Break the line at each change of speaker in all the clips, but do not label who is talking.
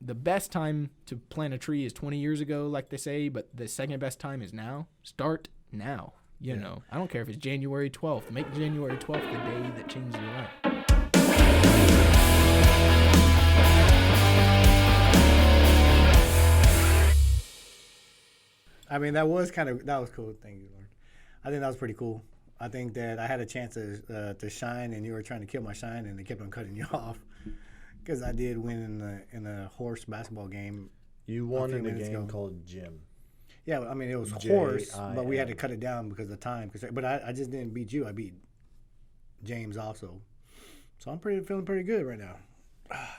the best time to plant a tree is 20 years ago, like they say, but the second best time is now. Start now. You know, I don't care if it's January 12th. Make January 12th the day that changes your life.
I mean, that was cool. Thank you, Lord. I think that was pretty cool. I think that I had a chance to shine, and you were trying to kill my shine, and they kept on cutting you off. Because I did win in a horse basketball game.
You won in a game called Gym.
Yeah, I mean, it was horse, but we had to cut it down because of time. But I just didn't beat you. I beat James also. So I'm feeling pretty good right now.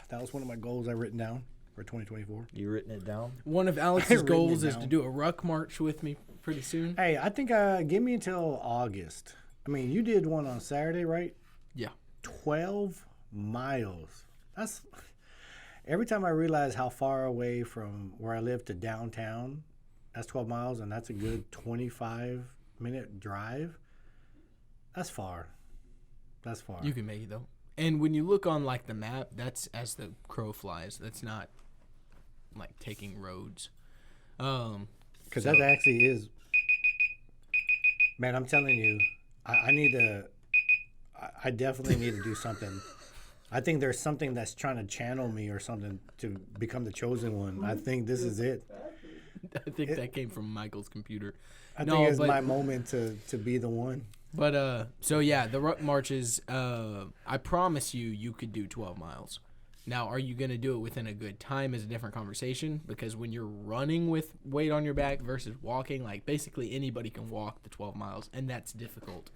That was one of my goals I've written down for 2024.
You written it down?
One of Alex's goals is to do a ruck march with me pretty soon.
Hey, I think give me until August. I mean, you did one on Saturday, right?
Yeah.
12 miles. That's every time I realize how far away from where I live to downtown, that's 12 miles, and that's a good 25-minute drive. That's far. That's far.
You can make it, though. And when you look on, like, the map, that's as the crow flies. That's not, like, taking roads.
Because that actually is. Man, I'm telling you, I definitely need to do something. I think there's something that's trying to channel me or something to become the chosen one. I think this is it.
I think that came from Michael's computer.
I think it's my moment to be the one.
But, so yeah, the ruck marches, I promise you could do 12 miles. Now, are you going to do it within a good time is a different conversation, because when you're running with weight on your back versus walking, like, basically anybody can walk the 12 miles, and that's difficult.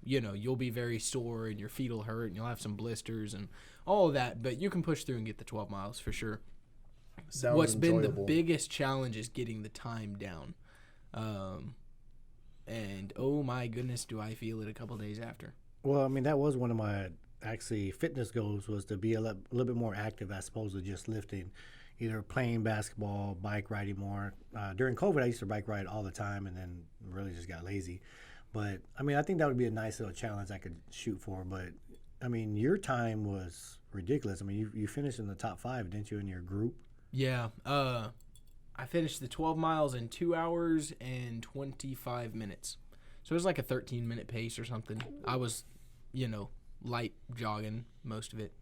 You know, you'll be very sore and your feet will hurt and you'll have some blisters and all of that, but you can push through and get the 12 miles for sure. What's been the biggest challenge is getting the time down. And oh my goodness, do I feel it a couple days after.
Well, I mean, that was one of my actually fitness goals, was to be a little bit more active as opposed to just lifting, either playing basketball, bike riding more. During COVID, I used to bike ride all the time and then really just got lazy. But, I mean, I think that would be a nice little challenge I could shoot for. But, I mean, your time was ridiculous. I mean, you finished in the top 5, didn't you, in your group?
Yeah. I finished the 12 miles in 2 hours and 25 minutes. So it was like a 13-minute pace or something. I was, you know, light jogging most of it.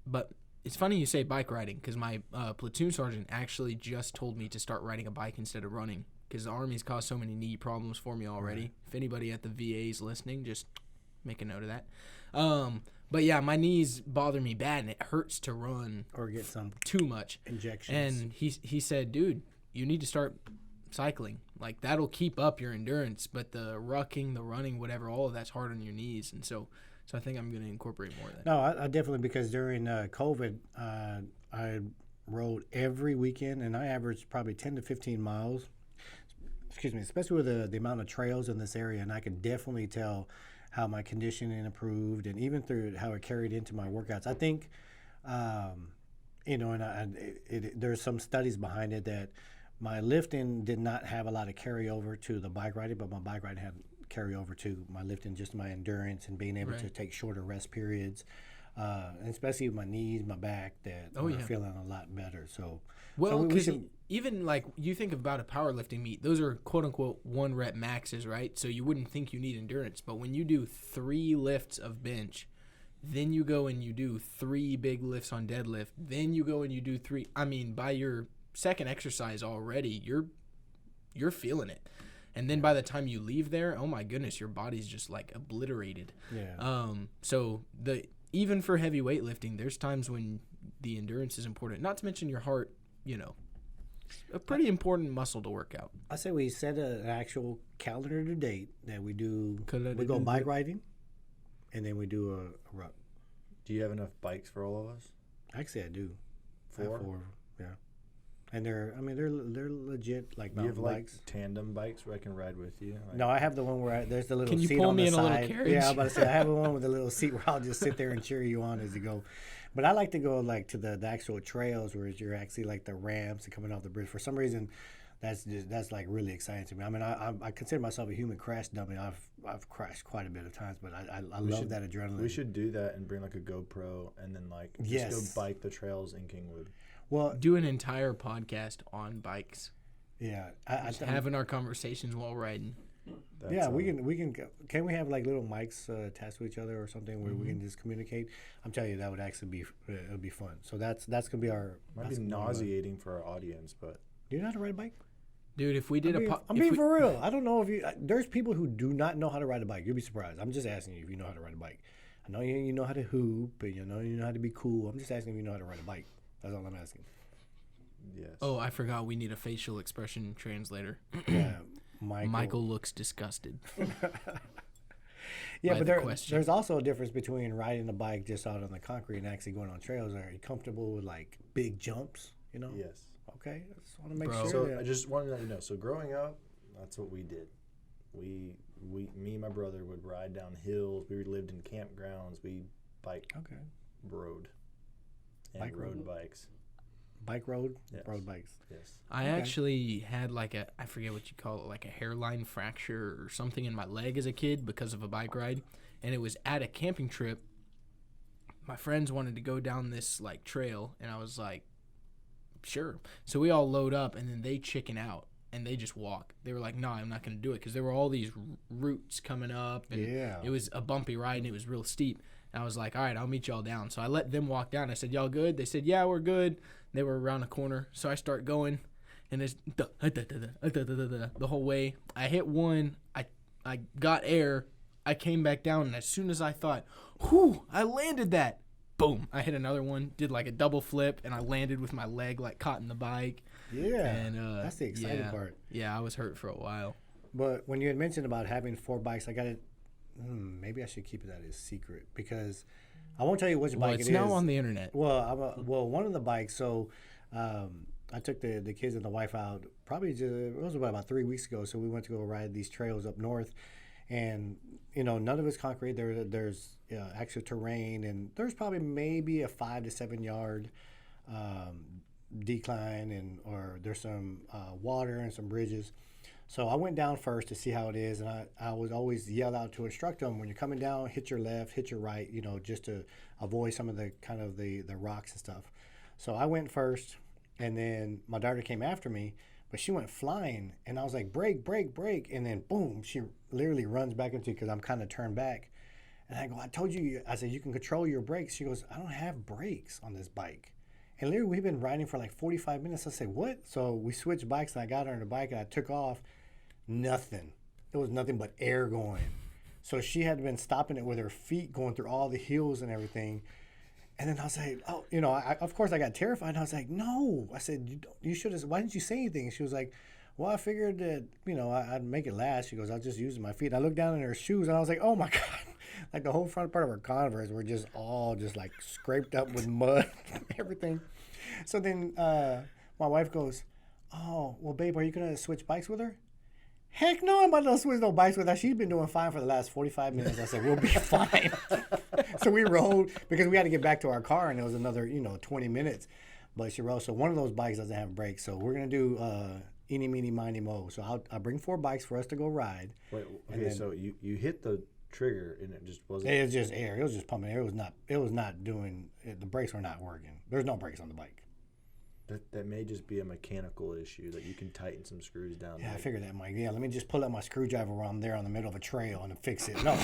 But it's funny you say bike riding, because my platoon sergeant actually just told me to start riding a bike instead of running, because the Army's caused so many knee problems for me already. Right. If anybody at the VA is listening, just make a note of that. But yeah, my knees bother me bad, and it hurts to run
or get some
too much
injections.
And he said, dude, you need to start cycling. Like, that'll keep up your endurance, but the rucking, the running, whatever, all of that's hard on your knees. And so I think I'm going to incorporate more of that.
No, I definitely, because during COVID, I rode every weekend, and I averaged probably 10 to 15 miles. Excuse me, especially with the amount of trails in this area, and I could definitely tell how my conditioning improved, and even through how it carried into my workouts. I think, you know, and there's some studies behind it that my lifting did not have a lot of carryover to the bike riding, but my bike riding had carryover to my lifting, just my endurance and being able to take shorter rest periods, and especially with my knees, my back, that I'm feeling a lot better. So,
well, even like you think about a powerlifting meet, those are quote unquote 1 rep maxes, right? So you wouldn't think you need endurance, but when you do 3 lifts of bench, then you go and you do 3 big lifts on deadlift, then you go and you do 3. I mean, by your second exercise already, you're feeling it. And then by the time you leave there, oh my goodness, your body's just like obliterated.
Yeah.
So even for heavy weightlifting, there's times when the endurance is important. Not to mention your heart, you know, a pretty important muscle to work out.
I say we set an actual calendar to date that we go bike riding, and then we do a ruck.
Do you have enough bikes for all of us?
Actually, I do.
4?
I have 4, yeah. And they're legit, like mountain bikes.
Like tandem bikes where I can ride with you? Like,
no, I have the one where there's the little seat on the side.
Can you pull me in a little carriage?
Yeah, I was about to say, I have the one with the little seat where I'll just sit there and cheer you on as you go. But I like to go like to the actual trails where you're actually like the ramps and coming off the bridge. For some reason, that's like really exciting to me. I mean, I consider myself a human crash dummy. I've crashed quite a bit of times, but I love that adrenaline.
We should do that and bring like a GoPro and then like just go bike the trails in Kingwood.
Well, do an entire podcast on bikes.
Yeah,
having our conversations while riding.
We can we have like little mics attached to each other or something where we can just communicate? I'm telling you, that would actually be it'll be fun. So that's gonna be our.
Might be nauseating for our audience, but
do you know how to ride a bike?
Dude, if we did
I'm being for real. I don't know if you. There's people who do not know how to ride a bike. You'll be surprised. I'm just asking you if you know how to ride a bike. I know you know how to hoop, and you know how to be cool. I'm just asking if you know how to ride a bike. That's all I'm asking.
Yes.
Oh, I forgot. We need a facial expression translator.
Yeah,
Michael looks disgusted.
Yeah, but there's also a difference between riding a bike just out on the concrete and actually going on trails. Are you comfortable with like big jumps? You know.
Yes.
Okay, I just want to make sure.
So I just wanted to let you know. So growing up, that's what we did. Me and my brother would ride down hills. We lived in campgrounds. We rode bikes.
Bike road?
Yes.
Road bikes.
Yes.
I actually had like I forget what you call it, like a hairline fracture or something in my leg as a kid because of a bike ride. And it was at a camping trip. My friends wanted to go down this like trail, and I was like, sure. So we all load up, and then they chicken out, and they just walk. They were like, no, I'm not going to do it, because there were all these roots coming up, and it was a bumpy ride, and it was real steep. And I was like, all right, I'll meet y'all down. So I let them walk down. I said, y'all good? They said, yeah, we're good. They were around a corner, so I start going, and it's the whole way. I hit one. I got air. I came back down, and as soon as I thought, whew, I landed that, boom, I hit another one, did like a double flip, and I landed with my leg like caught in the bike.
Yeah, and, that's the exciting part.
Yeah, I was hurt for a while.
But when you had mentioned about having 4 bikes, I got it. Maybe I should keep that as secret, because I won't tell you which bike it is.
It's now on the internet.
Well, one of the bikes. So I took the kids and the wife out. It was about 3 weeks ago. So we went to go ride these trails up north, and none of it's concrete. There's actual terrain, and there's probably maybe a 5 to 7 yard decline, or there's some water and some bridges. So I went down first to see how it is, and I would always yell out to instruct them, when you're coming down, hit your left, hit your right, just to avoid some of the kind of the rocks and stuff. So I went first, and then my daughter came after me, but she went flying, and I was like, brake, brake, brake, and then boom, she literally runs back into, because I'm kind of turned back. And I go, I told you, I said, you can control your brakes. She goes, I don't have brakes on this bike. And literally, we've been riding for like 45 minutes. I said, what? So we switched bikes, and I got her on the bike, and I took off. Nothing. There was nothing but air going. So she had been stopping it with her feet going through all the hills and everything. And then I was like, oh, of course I got terrified. And I was like, no. I said, you should have, why didn't you say anything? She was like, well, I figured that, I'd make it last. She goes, I'll just use my feet. I looked down in her shoes, and I was like, oh my God. Like the whole front part of her Converse were just all just like scraped up with mud and everything. So then my wife goes, oh, well, babe, are you going to switch bikes with her? Heck no, I'm about to switch no bikes with her. She's been doing fine for the last 45 minutes. I said, we'll be fine. So we rode, because we had to get back to our car, and it was another, 20 minutes. But she rode. So one of those bikes doesn't have brakes. So we're going to do eeny, meeny, miny, mo. So I'll bring 4 bikes for us to go ride.
Wait, okay, so you hit the trigger, and it just wasn't...
It was just air. It was just pumping air. It was not doing... The brakes were not working. There's no brakes on the bike.
That may just be a mechanical issue that you can tighten some screws down.
Yeah, I figured that, Mike. Yeah, let me just pull out my screwdriver while I'm there on the middle of a trail and fix it. No,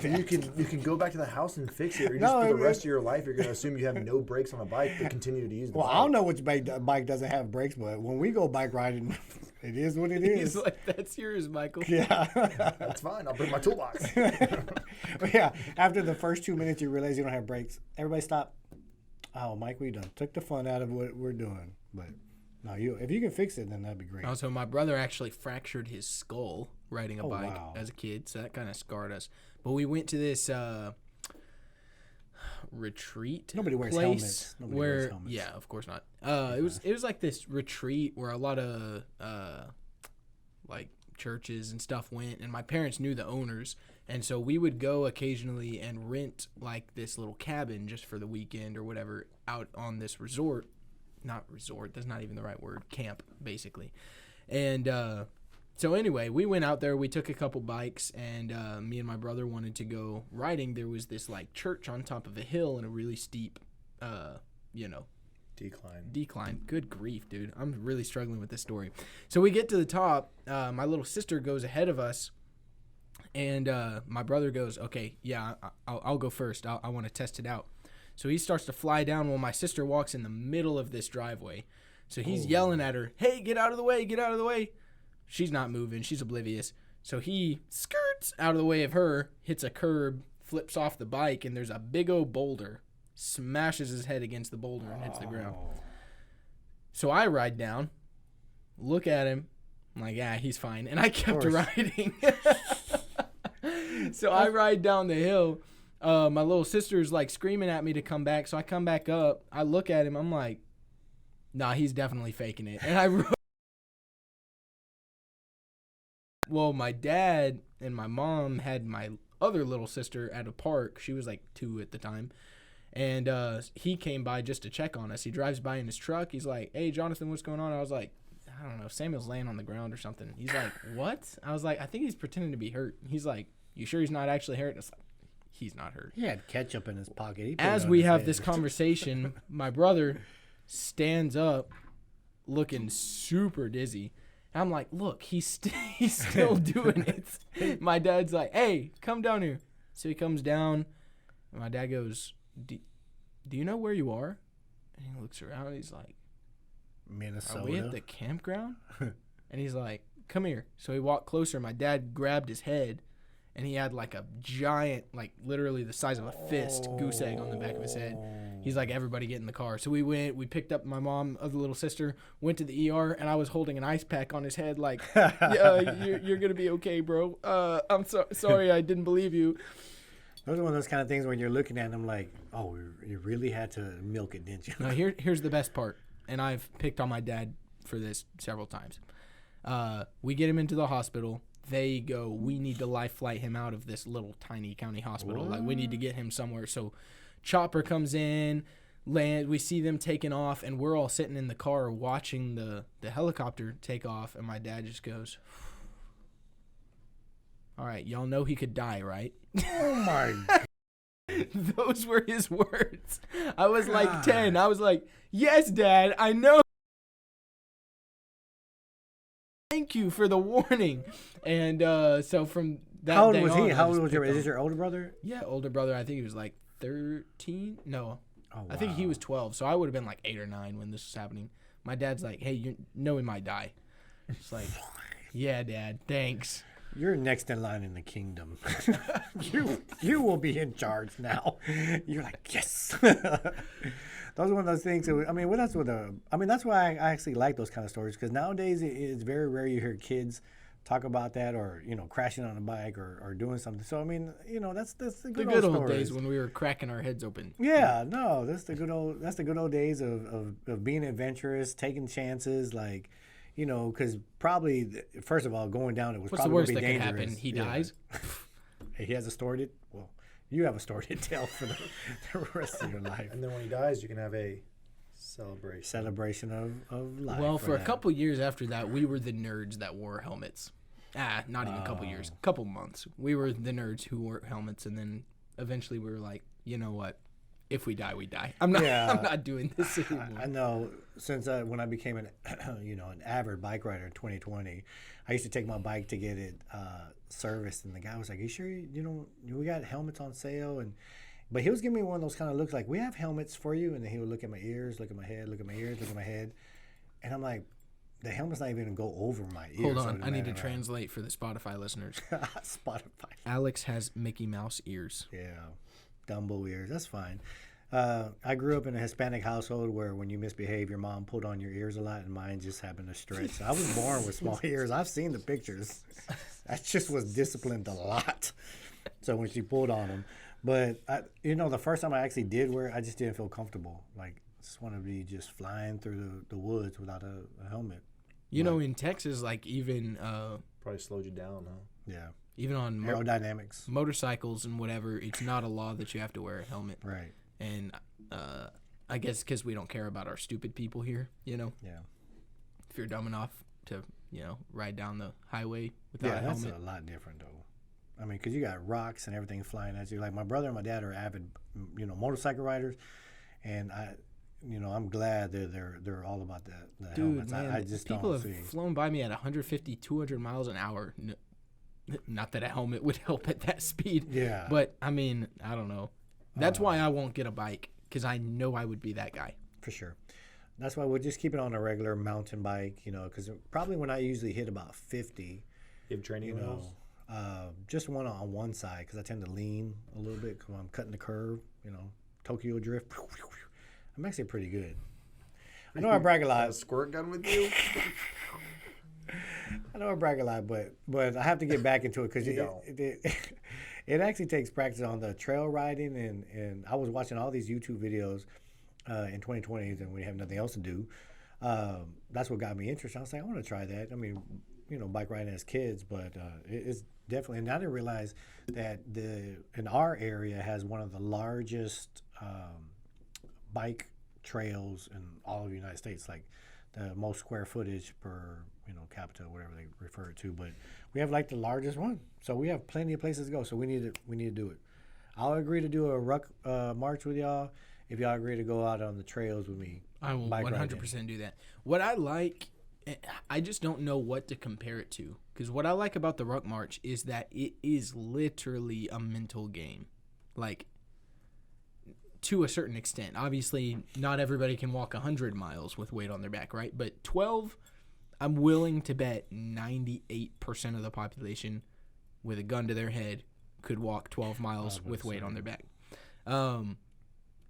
you can go back to the house and fix it, or for the rest of your life you're going to assume you have no brakes on the bike but continue to use the bike.
I don't know which bike doesn't have brakes, but when we go bike riding, it is what it is.
He's like, that's yours, Michael.
Yeah,
that's fine. I'll bring my toolbox.
But yeah, after the first 2 minutes, you realize you don't have brakes. Everybody stop. Oh, Mike, we done took the fun out of what we're doing. But no, if you can fix it, then that'd be great.
Also, my brother actually fractured his skull riding a bike as a kid, so that kind of scarred us. But we went to this retreat.
Nobody wears helmets. Nobody wears helmets.
Yeah, of course not. It was like this retreat where a lot of like churches and stuff went, and my parents knew the owners. And so we would go occasionally and rent like this little cabin just for the weekend or whatever out on this resort. not resort. That's not even the right word. Camp, basically. And so anyway, we went out there. We took a couple bikes, and me and my brother wanted to go riding. There was this like church on top of a hill and a really steep, decline. Good grief, dude. I'm really struggling with this story. So we get to the top. My little sister goes ahead of us, and my brother goes, okay, yeah, I'll go first. I want to test it out. So he starts to fly down while my sister walks in the middle of this driveway. So he's yelling at her, hey, get out of the way, get out of the way. She's not moving. She's oblivious. So he skirts out of the way of her, hits a curb, flips off the bike, and there's a big old boulder. Smashes his head against the boulder and hits the ground. So I ride down, look at him. I'm like, yeah, he's fine. And I kept riding. So I ride down the hill. My little sister's like screaming at me to come back. So I come back up. I look at him. I'm like, nah, he's definitely faking it. And I rode. Well, my dad and my mom had my other little sister at a park. She was like 2 at the time. And he came by just to check on us. He drives by in his truck. He's like, hey, Jonathan, what's going on? I was like, I don't know. Samuel's laying on the ground or something. He's like, what? I was like, I think he's pretending to be hurt. He's like, you sure he's not actually hurt? And it's like, he's not hurt.
He had ketchup in his pocket.
As we have this conversation, my brother stands up looking super dizzy. I'm like, look, he's still doing it. My dad's like, hey, come down here. So he comes down, and my dad goes, do you know where you are? And he looks around. He's like,
Minnesota.
Are we at the campground? And he's like, come here. So he walked closer. My dad grabbed his head, and he had like a giant, like literally the size of a fist, goose egg on the back of his head. He's like, everybody get in the car. So we picked up my mom, other little sister, went to the ER, and I was holding an ice pack on his head like, yeah, you're going to be okay, bro. I'm sorry I didn't believe you.
Those are one of those kind of things when you're looking at them like, oh, you really had to milk it, didn't you?
Now, here's the best part, and I've picked on my dad for this several times. We get him into the hospital. They go, we need to life flight him out of this little tiny county hospital. What? Like, we need to get him somewhere. So chopper comes in, land. We see them taking off, and we're all sitting in the car watching the helicopter take off, and my dad just goes, all right, y'all know he could die, right?
Oh, my God.
Those were his words. I was like 10. I was like, yes, Dad, I know. Thank you for the warning. And so from that
How old
day
was
on,
he? How old was your? Is this your older brother?
Yeah, older brother. I think he was like 13. No,
oh, wow.
I think he was 12. So I would have been like 8 or 9 when this was happening. My dad's like, hey, you know he might die. It's like, yeah, Dad, thanks.
You're next in line in the kingdom. you will be in charge now. You're like, yes. Those are one of those things. That's why I actually like those kind of stories, because nowadays it's very rare you hear kids talk about that, or crashing on a bike or doing something. So that's the good old
days when we were cracking our heads open.
Yeah, no, that's the good old days of being adventurous, taking chances, like. Because probably, first of all, going down, it was
What's
probably
the worst
be
that
dangerous.
could happen? He dies?
He has a story to, well, you have a story to tell for the rest of your life.
And then when he dies, you can have a celebration
of life.
Well, for a couple years after that, we were the nerds that wore helmets. Not even a couple years, couple months. We were the nerds who wore helmets, and then eventually we were like, you know what? If we die, we die. I'm not doing this anymore.
I know. Since when I became an avid bike rider in 2020, I used to take my bike to get it serviced, and the guy was like, "You sure we got helmets on sale?" But he was giving me one of those kind of looks like, "We have helmets for you," and then he would look at my ears, look at my head, look at my ears, look at my head, and I'm like, the helmet's not even gonna go over my ears.
Hold on, I need to translate for the Spotify listeners.
Spotify.
Alex has Mickey Mouse ears.
Yeah. Dumbo ears. That's fine. I grew up in a Hispanic household where when you misbehave, your mom pulled on your ears a lot, and mine just happened to stretch. I was born with small ears. I've seen the pictures. I just was disciplined a lot. So when she pulled on them, but the first time I actually did wear it, I just didn't feel comfortable. Like, I just want to be just flying through the woods without a helmet.
In Texas, like even
probably slowed you down, huh?
Yeah.
Even on motorcycles and whatever, it's not a law that you have to wear a helmet.
Right.
And I guess because we don't care about our stupid people here, you know?
Yeah.
If you're dumb enough to, ride down the highway without a
that's
helmet.
a lot different, though. I mean, because you got rocks and everything flying at you. Like, my brother and my dad are avid, motorcycle riders, and I'm glad they're all about that. The
Dude,
helmets.
man,
I just
people
don't
have
see.
flown by me at 150, 200 miles an hour. Not that a helmet would help at that speed.
Yeah.
But, I mean, I don't know. That's why I won't get a bike, because I know I would be that guy.
For sure. That's why we'll just keep it on a regular mountain bike, because probably when I usually hit about 50,
You have training wheels?
just one on one side, because I tend to lean a little bit because I'm cutting the curve, Tokyo drift. I'm actually pretty good. I know I brag a lot.
A squirt gun with you?
I know I brag a lot, but I have to get back into it because it actually takes practice on the trail riding, and I was watching all these YouTube videos in 2020, and we have nothing else to do. That's what got me interested. I was like, I want to try that. I mean, bike riding as kids, but it's definitely. And I didn't realize that in our area has one of the largest bike trails in all of the United States, like the most square footage per capita, whatever they refer it to. But we have like the largest one, so we have plenty of places to go. So we need to do it. I'll agree to do a ruck march with y'all if y'all agree to go out on the trails with me.
I will 100% do that. What I like, I just don't know what to compare it to, because what I like about the ruck march is that it is literally a mental game, like, to a certain extent. Obviously, not everybody can walk 100 miles with weight on their back, right? But 12, I'm willing to bet 98% of the population with a gun to their head could walk 12 miles with weight on their back.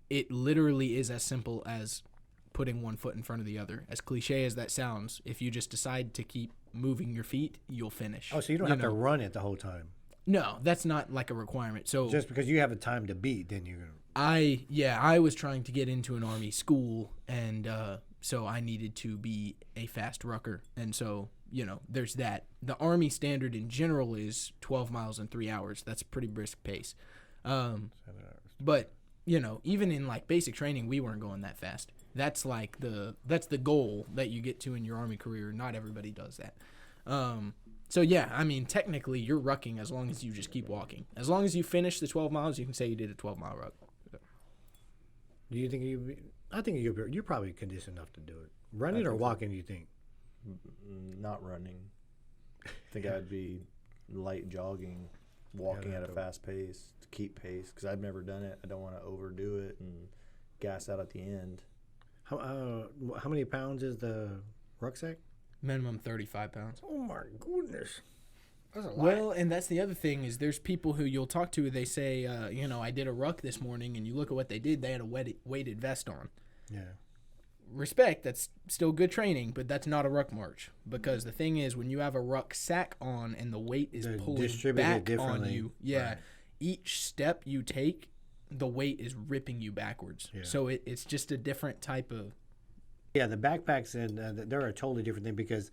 It literally is as simple as putting one foot in front of the other. As cliche as that sounds, if you just decide to keep moving your feet, you'll finish.
Oh, so you don't have to run it the whole time.
No, that's not like a requirement. So
just because you have a time to beat, then you're gonna.
I was trying to get into an Army school, and so I needed to be a fast rucker, and so there's that. The Army standard in general is 12 miles in 3 hours. That's a pretty brisk pace.
7 hours.
But even in like basic training, we weren't going that fast. That's like that's the goal that you get to in your Army career. Not everybody does that. So yeah, I mean, technically you're rucking as long as you just keep walking. As long as you finish the 12 miles, you can say you did a 12-mile ruck.
Do you think I think you're probably conditioned enough to do it. Running or walking, do you think?
Not running. I think I'd be light jogging, walking at a fast pace to keep pace, because I've never done it. I don't want to overdo it and gas out at the end.
How many pounds is the rucksack?
Minimum 35 pounds.
Oh my goodness. That's a lot.
Well, and that's the other thing is there's people who you'll talk to, they say, I did a ruck this morning, and you look at what they did, they had a weighted vest on.
Yeah.
Respect, that's still good training, but that's not a ruck march, because the thing is when you have a rucksack on and the weight is pulling back on you, right. Each step you take, the weight is ripping you backwards. Yeah. So it's just a different type of.
Yeah, the backpacks and they're a totally different thing, because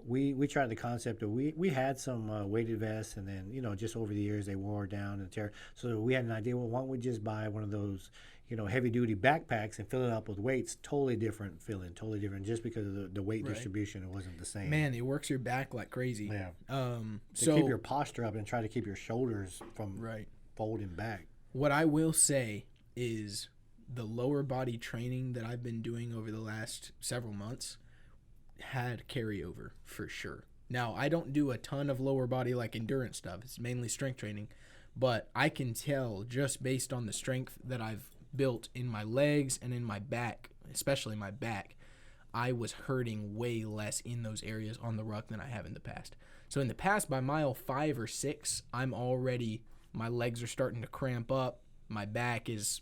we tried the concept of we had some weighted vests, and then just over the years they wore down and tear. So we had an idea. Well, why don't we just buy one of those heavy duty backpacks and fill it up with weights? Totally different feeling, totally different, just because of the weight distribution. It wasn't the same.
Man, it works your back like crazy.
Yeah.
So
keep your posture up and try to keep your shoulders from folding back.
What I will say is the lower body training that I've been doing over the last several months had carryover for sure. Now, I don't do a ton of lower body like endurance stuff. It's mainly strength training, but I can tell just based on the strength that I've built in my legs and in my back, especially my back, I was hurting way less in those areas on the ruck than I have in the past. So in the past, by mile 5 or 6, my legs are starting to cramp up. My back is,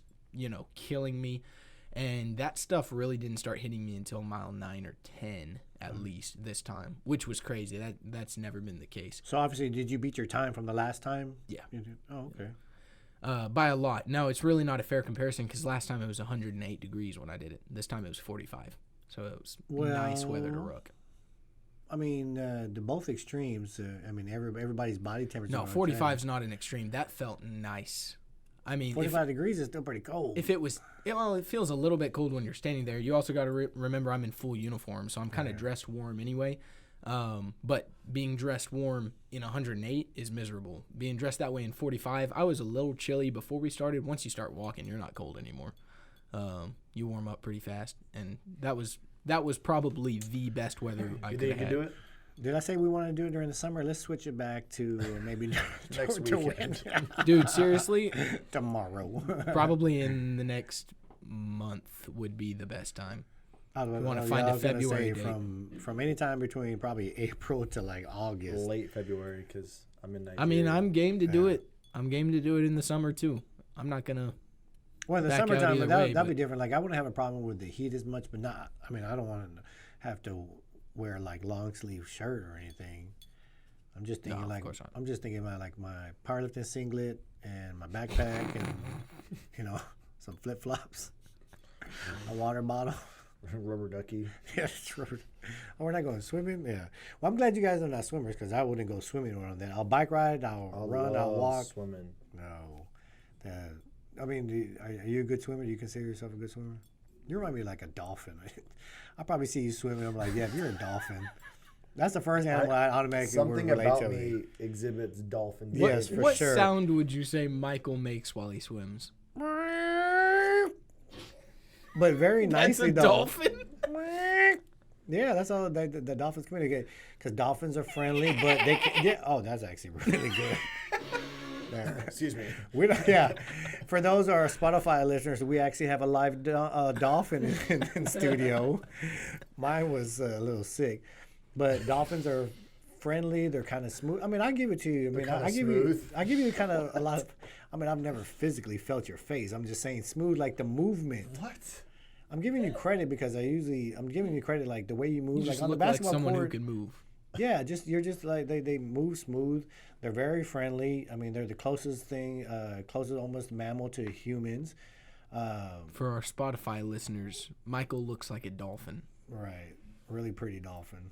killing me. And that stuff really didn't start hitting me until mile 9 or 10 at least this time, which was crazy. That's never been the case.
So obviously, did you beat your time from the last time?
Yeah.
You did? Oh, okay.
By a lot. Now, it's really not a fair comparison, because last time it was 108 degrees when I did it. This time it was 45. So it was nice weather to ruck.
I mean, the both extremes. Everybody's body temperature.
No, 45 is not an extreme. That felt nice. I mean,
45 degrees is still pretty cold.
if it was, it feels a little bit cold when you're standing there. You also got to remember I'm in full uniform, so I'm kind of dressed warm anyway. But being dressed warm in 108 is miserable. Being dressed that way in 45, I was a little chilly before we started. Once you start walking, you're not cold anymore. You warm up pretty fast, and that was probably the best weather I could have had.
Do it?
Did I say we want to do it during the summer? Let's switch it back to maybe
Next weekend.
Dude, seriously,
tomorrow.
probably in the next month would be the best time.
I
want to find a February date.
From any time between probably April to like August.
Late February, because I'm in Nigeria.
I mean, I'm game to do it. I'm game to do it in the summer too. I'm not gonna.
Well, in the
back out
summertime,
either
that'd
way,
be different. Like I wouldn't have a problem with the heat as much, but not. I mean, I don't want to have to wear like long sleeve shirt or anything. I'm just thinking I'm just thinking about like my powerlifting singlet and my backpack and some flip flops, a water bottle.
Rubber ducky.
Yeah, it's rubber. Oh, we're not going swimming? Yeah. Well, I'm glad you guys are not swimmers because I wouldn't go swimming on that. I'll bike ride, I'll run, I'll walk.
Swimming.
No. I mean, are you a good swimmer? Do you consider yourself a good swimmer? You remind me like a dolphin. I probably see you swimming. I'm like, yeah, you're a dolphin. That's the first animal I automatically
something
would relate
about
to.
me exhibits dolphin.
Yes, for
what
sure.
sound would you say Michael makes while he swims?
But very nicely,
That's a
though.
dolphin?
Yeah, that's all the dolphins communicate. Because dolphins are friendly, but they can, yeah. Oh, that's actually really good.
Excuse me.
We don't, yeah. For those our Spotify listeners, we actually have a live dolphin in studio. Mine was a little sick, but dolphins are friendly. They're kind of smooth. I mean, I give it to you. I mean, I give you kind of a lot of. I mean, I've never physically felt your face. I'm just saying smooth, like the movement.
What?
I'm giving you credit because I'm giving you credit like the way you move,
You
like
just
on the
look like
basketball
someone
court.
who can move.
Yeah, you're just like they move smooth. They're very friendly. I mean, they're the closest almost mammal to humans.
For our Spotify listeners, Michael looks like a dolphin.
Right, really pretty dolphin.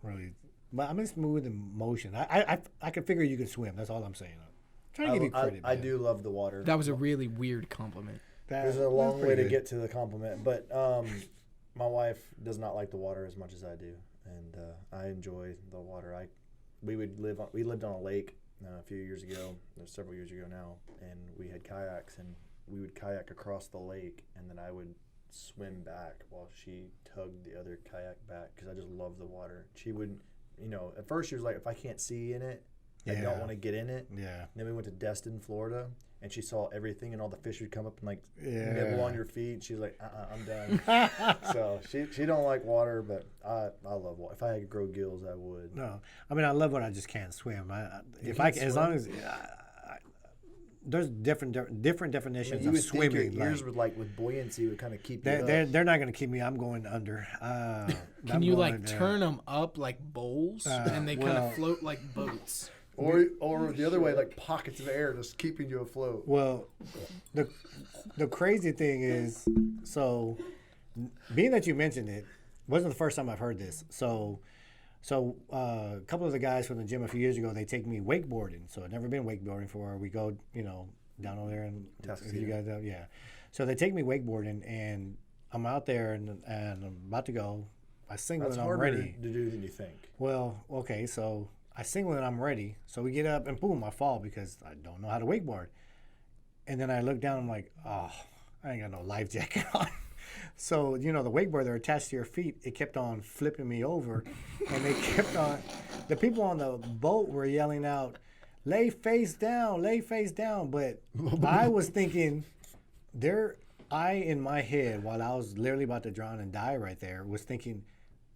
Really, but I'm in smooth in motion. I can figure you can swim. That's all I'm saying. I'm trying to give you credit.
I do love the water.
That was a really weird compliment.
There's a long way to get to the compliment, but my wife does not like the water as much as I do, and I enjoy the water. We lived on a lake a few years ago, several years ago now, and we had kayaks, and we would kayak across the lake, and then I would swim back while she tugged the other kayak back because I just love the water. She would, at first she was like, if I can't see in it, I don't want to get in it.
Yeah.
And then we went to Destin, Florida, and she saw everything, and all the fish would come up and like nibble on your feet. She's like, I'm done. So she don't like water, but I love water. If I could grow gills, I would.
No, I mean I love when I just can't swim. As long as there's different definitions of swimming.
Think your ears with buoyancy would kind of keep you up.
They're not going to keep me. I'm going under.
Can you turn them up like bowls and they kind of float like boats?
Or the other way, like pockets of air just keeping you afloat.
Well, the crazy thing is, so being that you mentioned it, wasn't the first time I've heard this. So a couple of the guys from the gym a few years ago, they take me wakeboarding. So I've never been wakeboarding before. We go, down over there and you guys out, yeah. So they take me wakeboarding, and I'm out there and I'm about to go. I single and I'm ready.
To do than you think.
Well, okay, so I single and I'm ready. So we get up and boom, I fall because I don't know how to wakeboard. And then I look down, I'm like, oh, I ain't got no life jacket on. So, the wakeboard, they're attached to your feet. It kept on flipping me over. And they kept on, the people on the boat were yelling out, lay face down. But I was thinking, in my head, while I was literally about to drown and die right there, was thinking,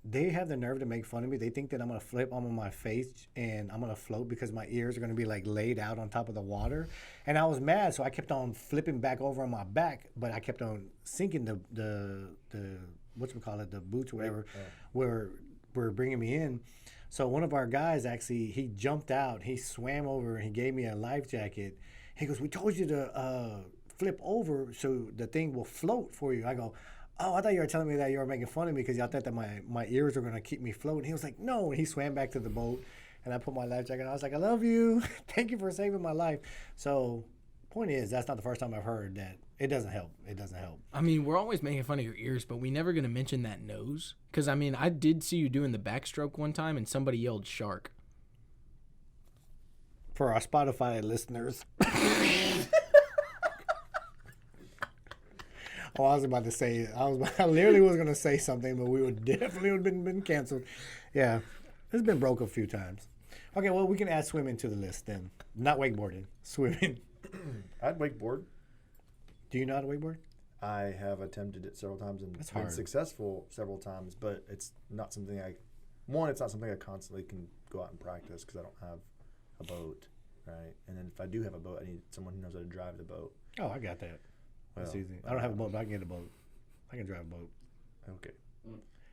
they have the nerve to make fun of me. They think that I'm going to flip on my face and I'm going to float because my ears are going to be like laid out on top of the water. And I was mad, so I kept on flipping back over on my back, but I kept on sinking the the boots or whatever, were bringing me in. So one of our guys actually, he jumped out, he swam over and he gave me a life jacket. He goes, we told you to flip over so the thing will float for you. I go, oh, I thought you were telling me that you were making fun of me because y'all thought that my ears were going to keep me floating. He was like, no. And he swam back to the boat, and I put my life jacket on. I was like, I love you. Thank you for saving my life. So Point is, that's not the first time I've heard that. It doesn't help. It doesn't help.
I mean, we're always making fun of your ears, but we never going to mention that nose. Because, I mean, I did see you doing the backstroke one time, and somebody yelled shark.
For our Spotify listeners. Oh, I was about to say, I literally was going to say something, but we would definitely have been canceled. Yeah, it's been broke a few times. Okay, well, we can add swimming to the list then. Not wakeboarding, swimming.
I'd wakeboard.
Do you know how to wakeboard?
I have attempted it several times and been successful several times, but it's not something it's not something I constantly can go out and practice because I don't have a boat, right? And then if I do have a boat, I need someone who knows how to drive the boat.
Oh, I got that. That's easy. I don't have a boat, but I can get a boat. I can drive a boat.
Okay.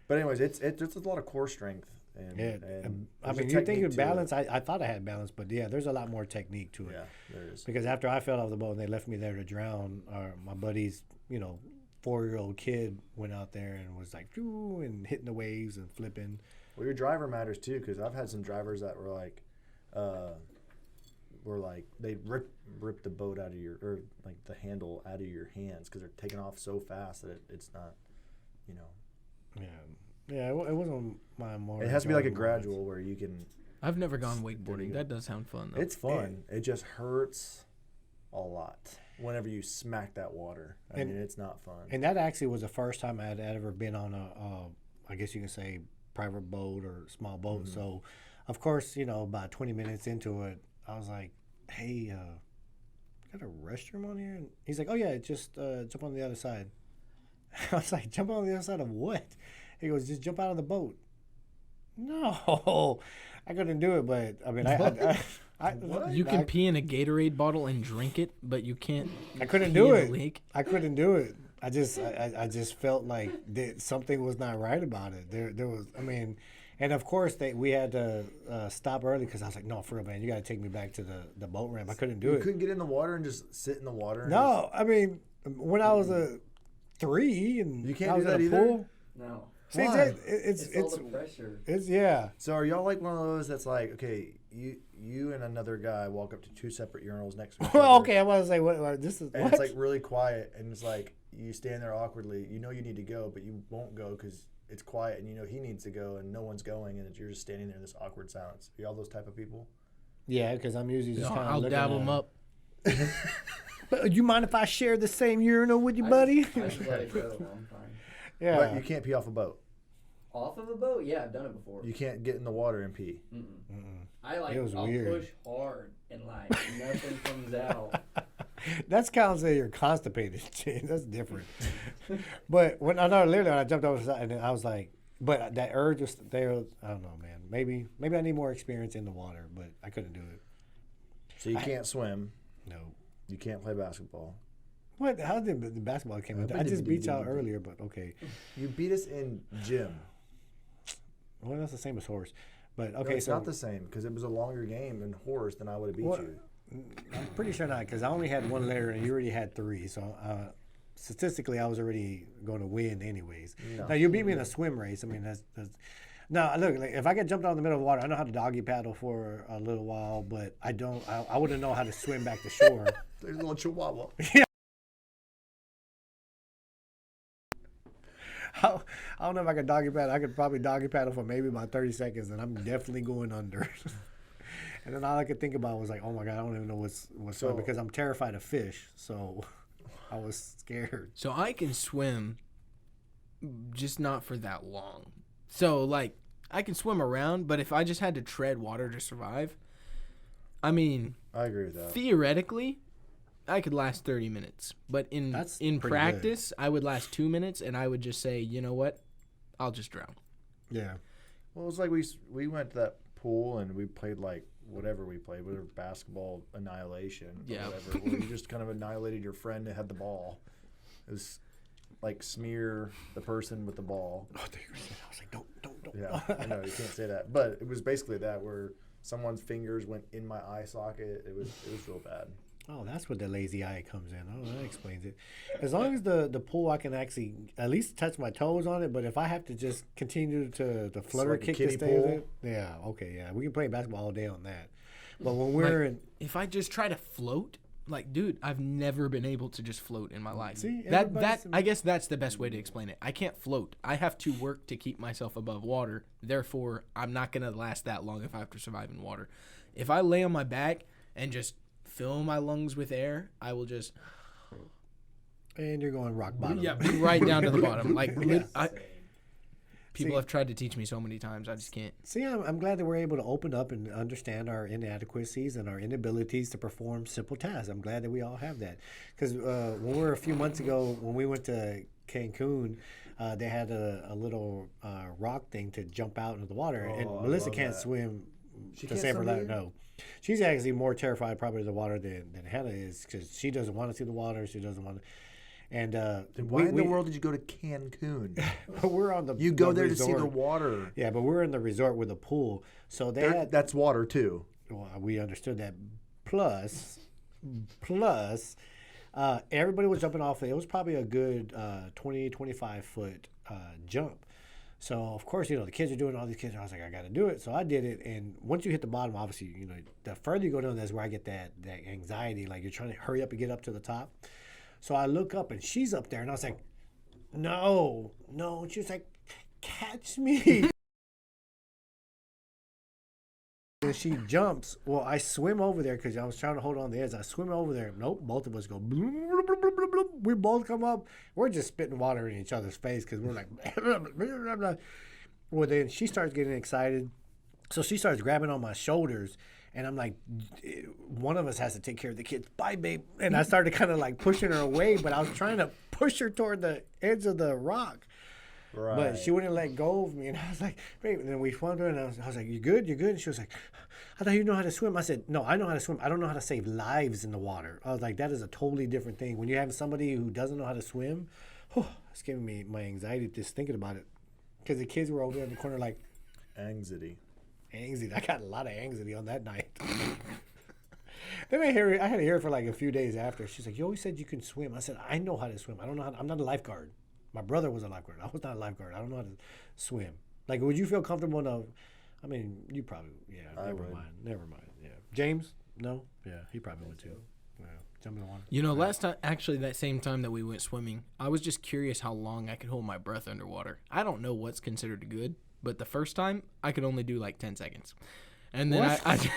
But anyways, it's a lot of core strength. And
I mean, you think of balance. I thought I had balance, but yeah, there's a lot more technique to it.
Yeah, there is.
Because after I fell off the boat and they left me there to drown, my buddy's 4-year-old kid went out there and was like, "Phew," and hitting the waves and flipping.
Well, your driver matters too, because I've had some drivers that were like, they rip the boat out of or like the handle out of your hands because they're taking off so fast that it's not,
Yeah, it wasn't my more.
It has to be like a gradual where you can.
I've never gone wakeboarding. That does sound fun, though.
It's fun. It just hurts a lot whenever you smack that water. I mean, it's not fun.
And that actually was the first time I had ever been on I guess you can say, private boat or small boat. Mm-hmm. So, of course, about 20 minutes into it, I was like, "Hey, got a restroom on here?" And he's like, "Oh yeah, just jump on the other side." I was like, "Jump on the other side of what?" He goes, "Just jump out of the boat." No, I couldn't do it, but I mean,
you can pee in a Gatorade bottle and drink it, but you can't.
I couldn't do it. I couldn't do it. I just felt like something was not right about it. There was, I mean, and of course we had to stop early because I was like, "No, for real, man, you got to take me back to the boat ramp." I couldn't do it.
You couldn't get in the water and just sit in the water.
No, I mean, when I was 3 and
you can't do that either.
No.
See,
it's all the pressure.
Yeah.
So are y'all like one of those that's like, okay, you and another guy walk up to 2 separate urinals next to each other.
Well, okay, I want to say what this is.
And
what?
it's like really quiet, and it's like you stand there awkwardly. You know you need to go, but you won't go because it's quiet, and you know he needs to go, and no one's going, and you're just standing there in this awkward silence. Are y'all those type of people?
Yeah, because I'm usually just kind of
I'll dab them up.
But you mind if I share the same urinal with you, buddy?
I just let it go. I'm fine.
Yeah.
But you can't pee off a boat.
Off of a boat? Yeah, I've done it before.
You can't get in the water and pee.
I'll
weird.
push hard and like nothing comes out.
That's counts that you're constipated. That's different. But when I jumped over the side, and I was like, but that urge was there. I don't know, man. Maybe I need more experience in the water, but I couldn't do it.
So you can't swim.
No.
You can't play basketball.
What? How did the basketball came in? I just beat y'all earlier, but okay.
You beat us in gym.
Well, that's the same as horse. But okay,
no, it's not the same because it was a longer game in horse than I would have beat you.
I'm pretty sure not because I only had 1 letter and you already had 3. So statistically, I was already going to win anyways. No. Now you beat me in a swim race. I mean, that's now look. Like, if I get jumped out in the middle of the water, I know how to doggy paddle for a little while, but I don't. I wouldn't know how to swim back to shore.
There's a little chihuahua.
Yeah. I don't know if I could doggy paddle. I could probably doggy paddle for maybe about 30 seconds, and I'm definitely going under. And then all I could think about was like, oh my God, I don't even know what's wrong because I'm terrified of fish. So I was scared.
So I can swim, just not for that long. So like I can swim around, but if I just had to tread water to survive, I mean,
I agree with that.
Theoretically, I could last 30 minutes, but in practice, I would last 2 minutes, and I would just say, you know what, I'll just drown.
Yeah.
Well, it's like we went to that pool and we played like whatever we played, whether basketball annihilation or whatever, where you just kind of annihilated your friend that had the ball. It was like smear the person with the ball.
Oh, I was like, don't.
Yeah, I know you can't say that, but it was basically that where someone's fingers went in my eye socket. It was real bad.
Oh, that's what the lazy eye comes in. Oh, that explains it. As long as the pool, I can actually at least touch my toes on it. But if I have to just continue to flutter
like
kick to stay with it, yeah, we can play basketball all day on that. But when we're
if I just try to float, like, dude, I've never been able to just float in my life.
See,
I guess that's the best way to explain it. I can't float. I have to work to keep myself above water. Therefore, I'm not going to last that long if I have to survive in water. If I lay on my back and just fill my lungs with air, I will just...
And you're going rock bottom.
Yeah, right down to the bottom. Like,
Yeah.
people have tried to teach me so many times. I just can't.
See, I'm glad that we're able to open up and understand our inadequacies and our inabilities to perform simple tasks. I'm glad that we all have that. Because when we were a few months ago, when we went to Cancun, they had a little rock thing to jump out into the water.
Oh,
And
I
Melissa
love
can't
that.
swim
She
to
can't
save her
swim
life.
either?
No. She's actually more terrified probably of the water than Hannah is because she doesn't want to see the water. She doesn't want to. And
Then why in the world did you go to Cancun?
we're on the
You go
the
there to see the
resort.
water.
Yeah, but we're in the resort with a pool. So they had
That's water too.
well, we understood that. Plus, everybody was jumping off. It was probably a good 20, 25 foot jump. So, of course, the kids are doing all these kids. I was like, I got to do it. So I did it. And once you hit the bottom, obviously, the further you go down, that's where I get that anxiety. Like you're trying to hurry up and get up to the top. So I look up and she's up there. And I was like, no. And she was like, catch me. And she jumps. Well, I swim over there because I was trying to hold on the edge. I swim over there. Nope, both of us go. Bloop, bloop, bloop, bloop, bloop, bloop. We both come up. We're just spitting water in each other's face because we're like. Well, then she starts getting excited. So she starts grabbing on my shoulders. And I'm like, one of us has to take care of the kids. Bye, babe. And I started kind of like pushing her away, but I was trying to push her toward the edge of the rock.
Right.
But she wouldn't let go of me. And I was like, babe. And then we swam to her, and I was like, you good? You good? And she was like, I thought you know how to swim. I said, no, I know how to swim. I don't know how to save lives in the water. I was like, that is a totally different thing. When you have somebody who doesn't know how to swim, it's giving me my anxiety just thinking about it. Because the kids were over there in the corner like,
Anxiety.
I got a lot of anxiety on that night. Then I had to hear it for like a few days after. She's like, you always said you can swim. I said, I know how to swim. I don't know I'm not a lifeguard. My brother was a lifeguard. I was not a lifeguard. I don't know how to swim. Like, would you feel comfortable enough? I mean, you probably, yeah,
I
never
would.
mind. Yeah. James? No? Yeah, he probably would too. Yeah. Jump in the water.
Last time, actually, that same time that we went swimming, I was just curious how long I could hold my breath underwater. I don't know what's considered good, but the first time, I could only do like 10 seconds. And then I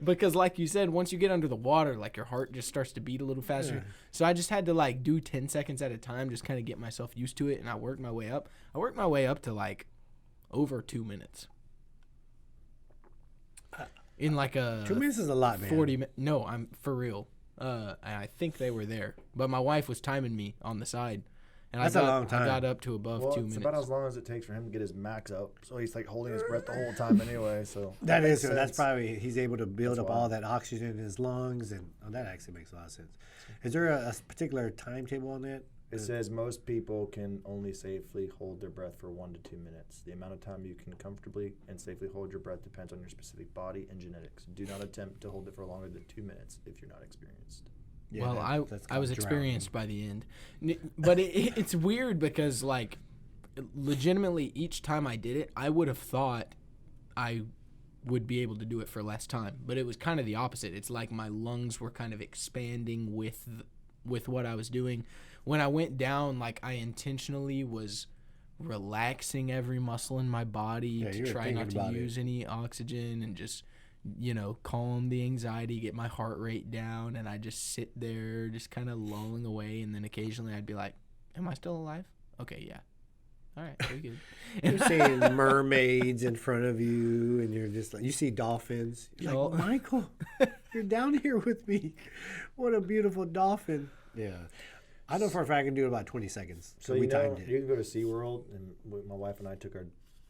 because like you said, once you get under the water, like your heart just starts to beat a little faster.
Yeah.
So I just had to like do 10 seconds at a time, just kind of get myself used to it. And I worked my way up. I worked my way up to like over 2 minutes. In like a
2 minutes is a lot, man.
40 minutes. No, I'm for real. I think they were there, but my wife was timing me on the side, and
That's
I
a
got
long time.
I got up to above
Well,
2
it's
minutes.
about as long as it takes for him to get his max up. So he's like holding his breath the whole time anyway. So
That
makes
is, that's
sense.
probably, he's able to build
That's
up
why.
all that oxygen in his lungs, and that actually makes a lot of sense. Is there a particular timetable on that?
It says most people can only safely hold their breath for 1 to 2 minutes. The amount of time you can comfortably and safely hold your breath depends on your specific body and genetics. Do not attempt to hold it for longer than 2 minutes if you're not experienced.
Yeah,
well,
that's
I was
called
experienced by the end, but it's weird because like, legitimately each time I did it, I would have thought I would be able to do it for less time, but it was kind of the opposite. It's like my lungs were kind of expanding with what I was doing. When I went down, like I intentionally was relaxing every muscle in my body
Yeah, you
to
were
try
thinking
not to
about it.
use any oxygen and just, calm the anxiety, get my heart rate down, and I just sit there just kind of lulling away, and then occasionally I'd be like, am I still alive? Okay, yeah. All right, very good.
You're seeing mermaids in front of you, and you're just like, you see dolphins. You're
Oh.
like, Michael, you're down here with me. What a beautiful dolphin. Yeah. I know for a fact I can do it about 20 seconds.
So
we
you know,
timed it.
you can go to SeaWorld, and my wife and I took our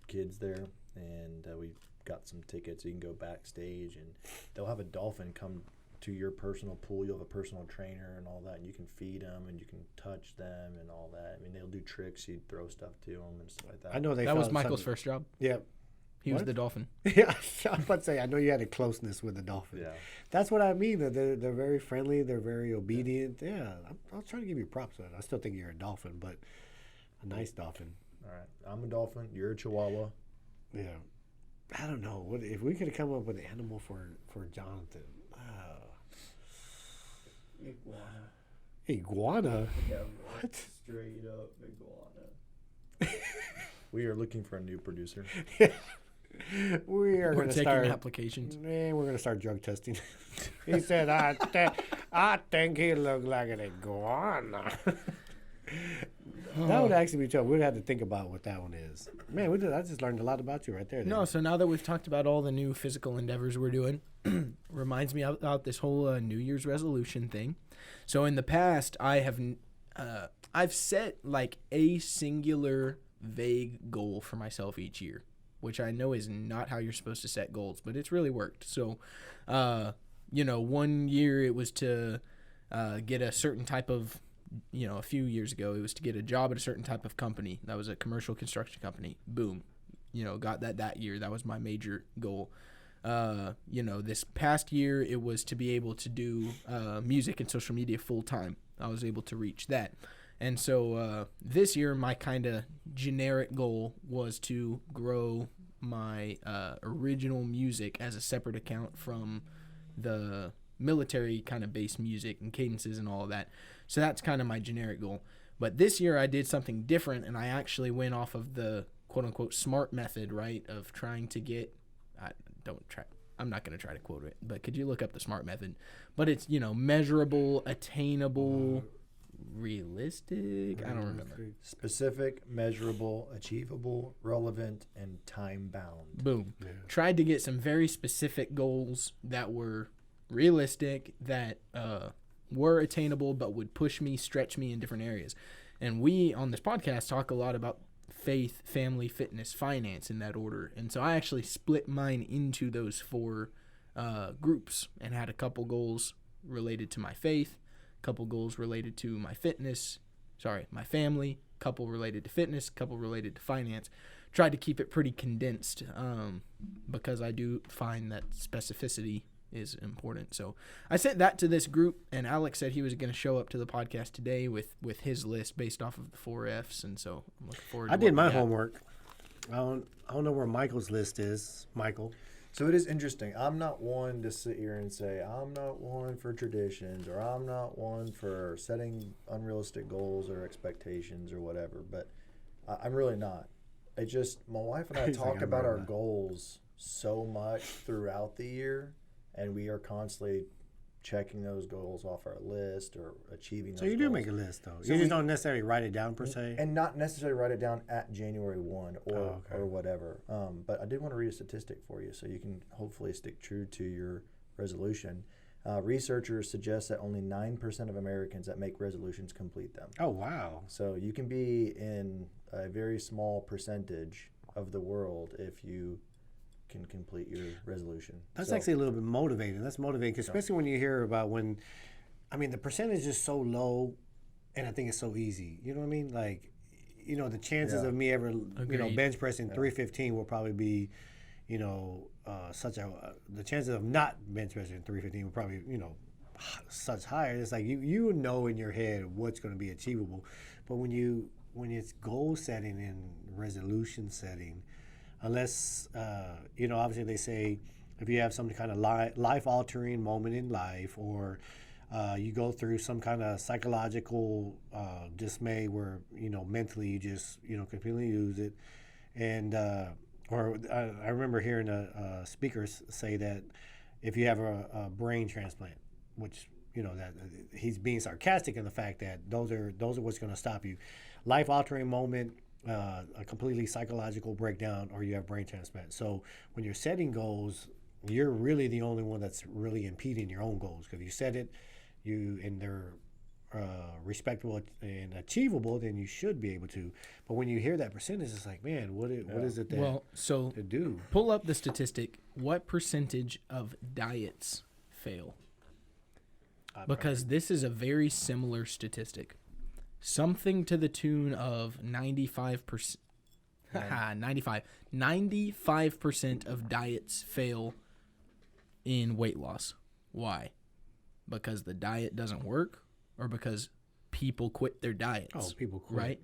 kids there, and we got some tickets. You can go backstage, and they'll have a dolphin come to your personal pool. You'll have a personal trainer and all that, and you can feed them, and you can touch them and all that. I mean, they'll do tricks. You throw stuff to them and stuff like that.
I know they
That was
found
Michael's
something-
first job.
Yep.
He was
What?
the dolphin.
Yeah, I was about to say, I know you had a closeness with the dolphin.
Yeah.
That's what I mean. They're very friendly. They're very obedient. Yeah, I was trying to give you props for that. I still think you're a dolphin, but a nice dolphin.
All right. I'm a dolphin. You're a chihuahua.
Yeah. I don't know. What if we could have come up with an animal for Jonathan? Iguana?
Yeah,
What?
straight up iguana.
We are looking for a new producer.
We are
We're
going to
taking
start
applications.
Man, we're going to start drug testing. He said, I think he looked like an iguana. That would actually be tough. We'd have to think about what that one is. Man, I just learned a lot about you right there.
No, so now that we've talked about all the new physical endeavors we're doing, reminds me about this whole New Year's resolution thing. So in the past, I've set like a singular vague goal for myself each year, which I know is not how you're supposed to set goals, but it's really worked. So, 1 year it was to get a certain type of, a few years ago, it was to get a job at a certain type of company. That was a commercial construction company. Boom. Got that year. That was my major goal. This past year, it was to be able to do music and social media full time. I was able to reach that. And so this year, my kind of generic goal was to grow my original music as a separate account from the military kind of based music and cadences and all of that. So that's kind of my generic goal. But this year I did something different, and I actually went off of the quote unquote smart method, right? Of trying to get, I'm not going to try to quote it, but could you look up the smart method? But it's, measurable, attainable, realistic. I don't remember.
Specific, measurable, achievable, relevant, and time bound.
Boom.
Yeah.
Tried to get some very specific goals that were realistic, that were attainable, but would push me, stretch me in different areas. And we on this podcast talk a lot about faith, family, fitness, finance in that order. And so I actually split mine into those 4 groups and had a couple goals related to my faith, a couple goals related to my family, couple related to fitness, couple related to finance. Tried to keep it pretty condensed because I do find that specificity is important. So I sent that to this group, and Alex said he was going to show up to the podcast today with his list based off of the 4 F's, and so I'm looking forward to
I did my homework. I don't know where Michael's list is. Michael.
So it is interesting. I'm not one to sit here and say I'm not one for traditions, or I'm not one for setting unrealistic goals or expectations or whatever, but I'm really not. It just, my wife and I talk about our goals so much throughout the year, and we are constantly checking those goals off our list or achieving those
So you
goals.
do make a list, though.
So
you just don't necessarily write it down, per se?
And not necessarily write it down at January 1 or whatever. But I did want to read a statistic for you so you can hopefully stick true to your resolution. Researchers suggest that only 9% of Americans that make resolutions complete them.
Oh, wow.
So you can be in a very small percentage of the world if you can complete your resolution.
That's actually a little bit motivating. That's motivating, especially when you hear about the percentage is so low, and I think it's so easy. You know what I mean? Like, the chances of me ever, bench pressing 315 will probably be, the chances of not bench pressing 315 will probably, such higher. It's like you know in your head what's going to be achievable, but when it's goal setting and resolution setting, unless obviously they say if you have some kind of life-altering moment in life, or you go through some kind of psychological dismay where mentally you just completely lose it, and or I remember hearing a speaker say that if you have a brain transplant, which that he's being sarcastic in the fact that those are what's going to stop you, life-altering moment, a completely psychological breakdown, or you have brain transplant. So when you're setting goals, you're really the only one that's really impeding your own goals, because if you set it, and they're respectable and achievable, then you should be able to. But when you hear that percentage, it's like, man, what is it to do?
Pull up the statistic. What percentage of diets fail? Because this is a very similar statistic. Something to the tune of 95%. 95% of diets fail in weight loss. Why? Because the diet doesn't work, or because people quit their diets?
Oh, people quit.
Right?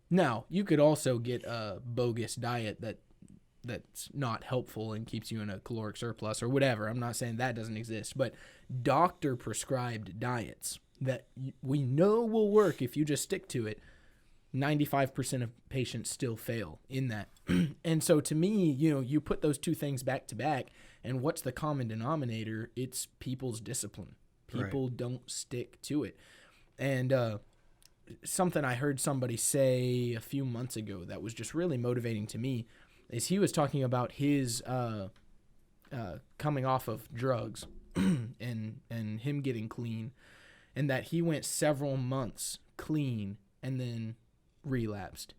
Now, you could also get a bogus diet that, that's not helpful and keeps you in a caloric surplus or whatever. I'm not saying that doesn't exist, but doctor prescribed diets that we know will work if you just stick to it. 95% of patients still fail in that. And so to me, you put those two things back to back, and what's the common denominator? It's people's discipline. People don't stick to it. And something I heard somebody say a few months ago that was just really motivating to me is he was talking about his coming off of drugs and him getting clean, and that he went several months clean and then relapsed.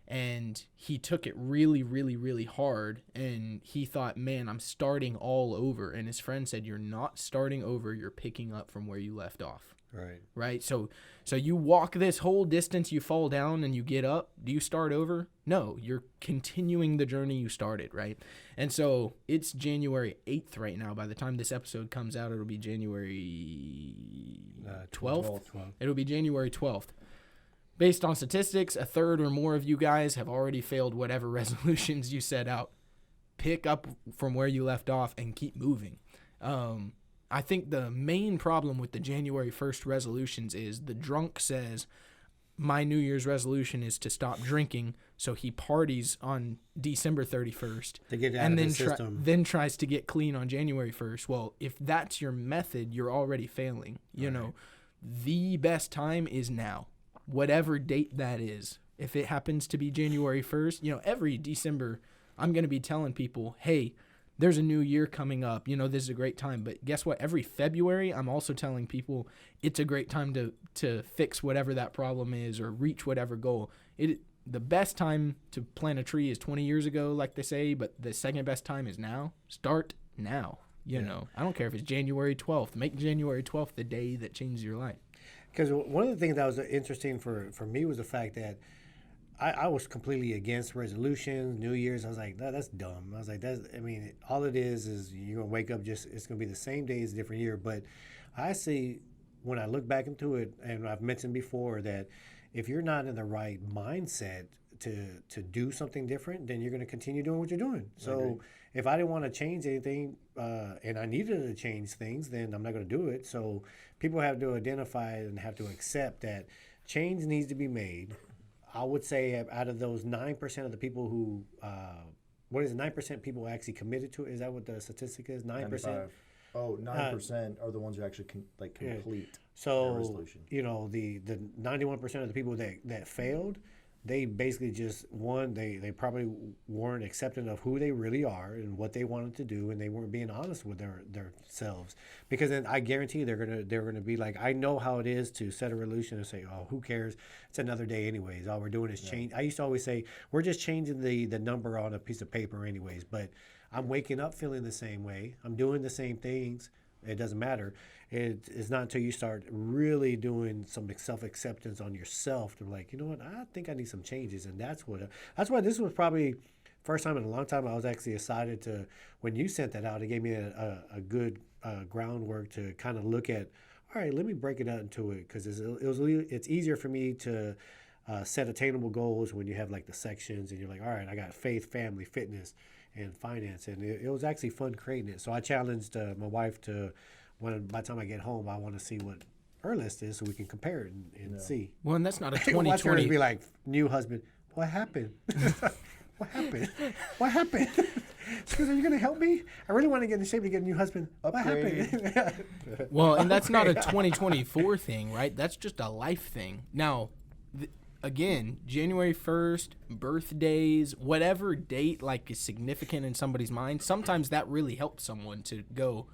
And he took it really, really, really hard, and he thought, man, I'm starting all over. And his friend said, you're not starting over, you're picking up from where you left off. Right. So you walk this whole distance, you fall down and you get up. Do you start over? No, you're continuing the journey you started, right? And so it's January 8th right now. By the time this episode comes out, it'll be January 12th. It'll be January 12th. Based on statistics, a third or more of you guys have already failed whatever resolutions you set out. Pick up from where you left off and keep moving. I think the main problem with the January 1st resolutions is the drunk says, my New Year's resolution is to stop drinking, so he parties on December 31st
to get out
and
of
then
the system.
Then tries to get clean on January 1st. Well, if that's your method, you're already failing. You know, the best time is now. Whatever date that is. If it happens to be January 1st, every December I'm going to be telling people, hey, there's a new year coming up. This is a great time. But guess what? Every February, I'm also telling people it's a great time to fix whatever that problem is or reach whatever goal. The best time to plant a tree is 20 years ago, like they say, but the second best time is now. Start now. I don't care if it's January 12th. Make January 12th the day that changes your life.
Because one of the things that was interesting for me was the fact that I was completely against resolutions, New Year's. I was like, that's dumb. I was like, all it is you're going to wake up, it's going to be the same day as a different year. But I see, when I look back into it, and I've mentioned before that if you're not in the right mindset to do something different, then you're going to continue doing what you're doing. So if I didn't want to change anything and I needed to change things, then I'm not going to do it. So people have to identify and have to accept that change needs to be made. I would say out of those 9% of the people who, 9% people actually committed to it? Is that what the statistic is? 9%?
95. Oh, 9% are the ones who actually complete
so,
resolution.
The 91% of the people that failed, they basically just, they probably weren't accepting of who they really are and what they wanted to do, and they weren't being honest with themselves. Because then I guarantee they're gonna be like, I know how it is to set a resolution and say, oh, who cares? It's another day anyways. All we're doing is change. I used to always say, we're just changing the number on a piece of paper anyways, but I'm waking up feeling the same way. I'm doing the same things. It doesn't matter. It's not until you start really doing some self-acceptance on yourself to like, you know what, I think I need some changes. And that's why this was probably first time in a long time I was actually excited to, when you sent that out, it gave me a good groundwork to kind of look at, all right, let me break it out into it, because it's easier for me to set attainable goals when you have like the sections and you're like, all right, I got faith, family, fitness, and finance. And it was actually fun creating it. So I challenged my wife to, by the time I get home, I want to see what her list is so we can compare it and see.
Well, and that's not a
Watch her
2020.
be like, new husband, what happened? What happened? What happened? She goes, are you going to help me? I really want to get in shape to get a new husband. What happened?
Well, and that's not a 2024 thing, right? That's just a life thing. Now, again, January 1st, birthdays, whatever date like is significant in somebody's mind, sometimes that really helps someone to go,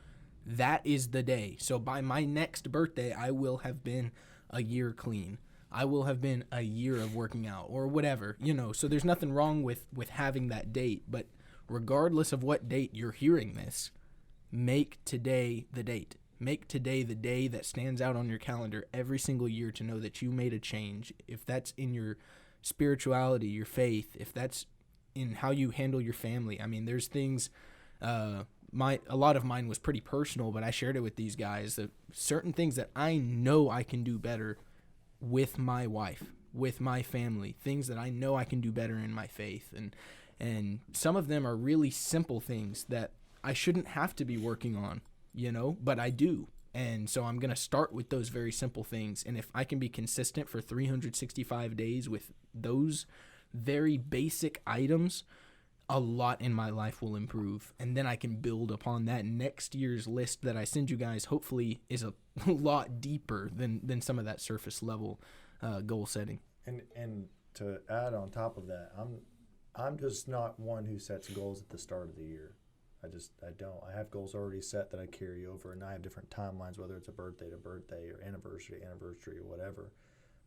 that is the day. So by my next birthday, I will have been a year clean. I will have been a year of working out or whatever, So there's nothing wrong with having that date. But regardless of what date you're hearing this, make today the date. Make today the day that stands out on your calendar every single year to know that you made a change. If that's in your spirituality, your faith, if that's in how you handle your family. I mean, there's things, a lot of mine was pretty personal, but I shared it with these guys, that certain things that I know I can do better with my wife, with my family, things that I know I can do better in my faith. And some of them are really simple things that I shouldn't have to be working on, but I do. And so I'm going to start with those very simple things. And if I can be consistent for 365 days with those very basic items, a lot in my life will improve. And then I can build upon that. Next year's list that I send you guys hopefully is a lot deeper than some of that surface level goal setting.
And to add on top of that, I'm just not one who sets goals at the start of the year. I don't. I have goals already set that I carry over, and I have different timelines, whether it's a birthday to birthday or anniversary to anniversary or whatever.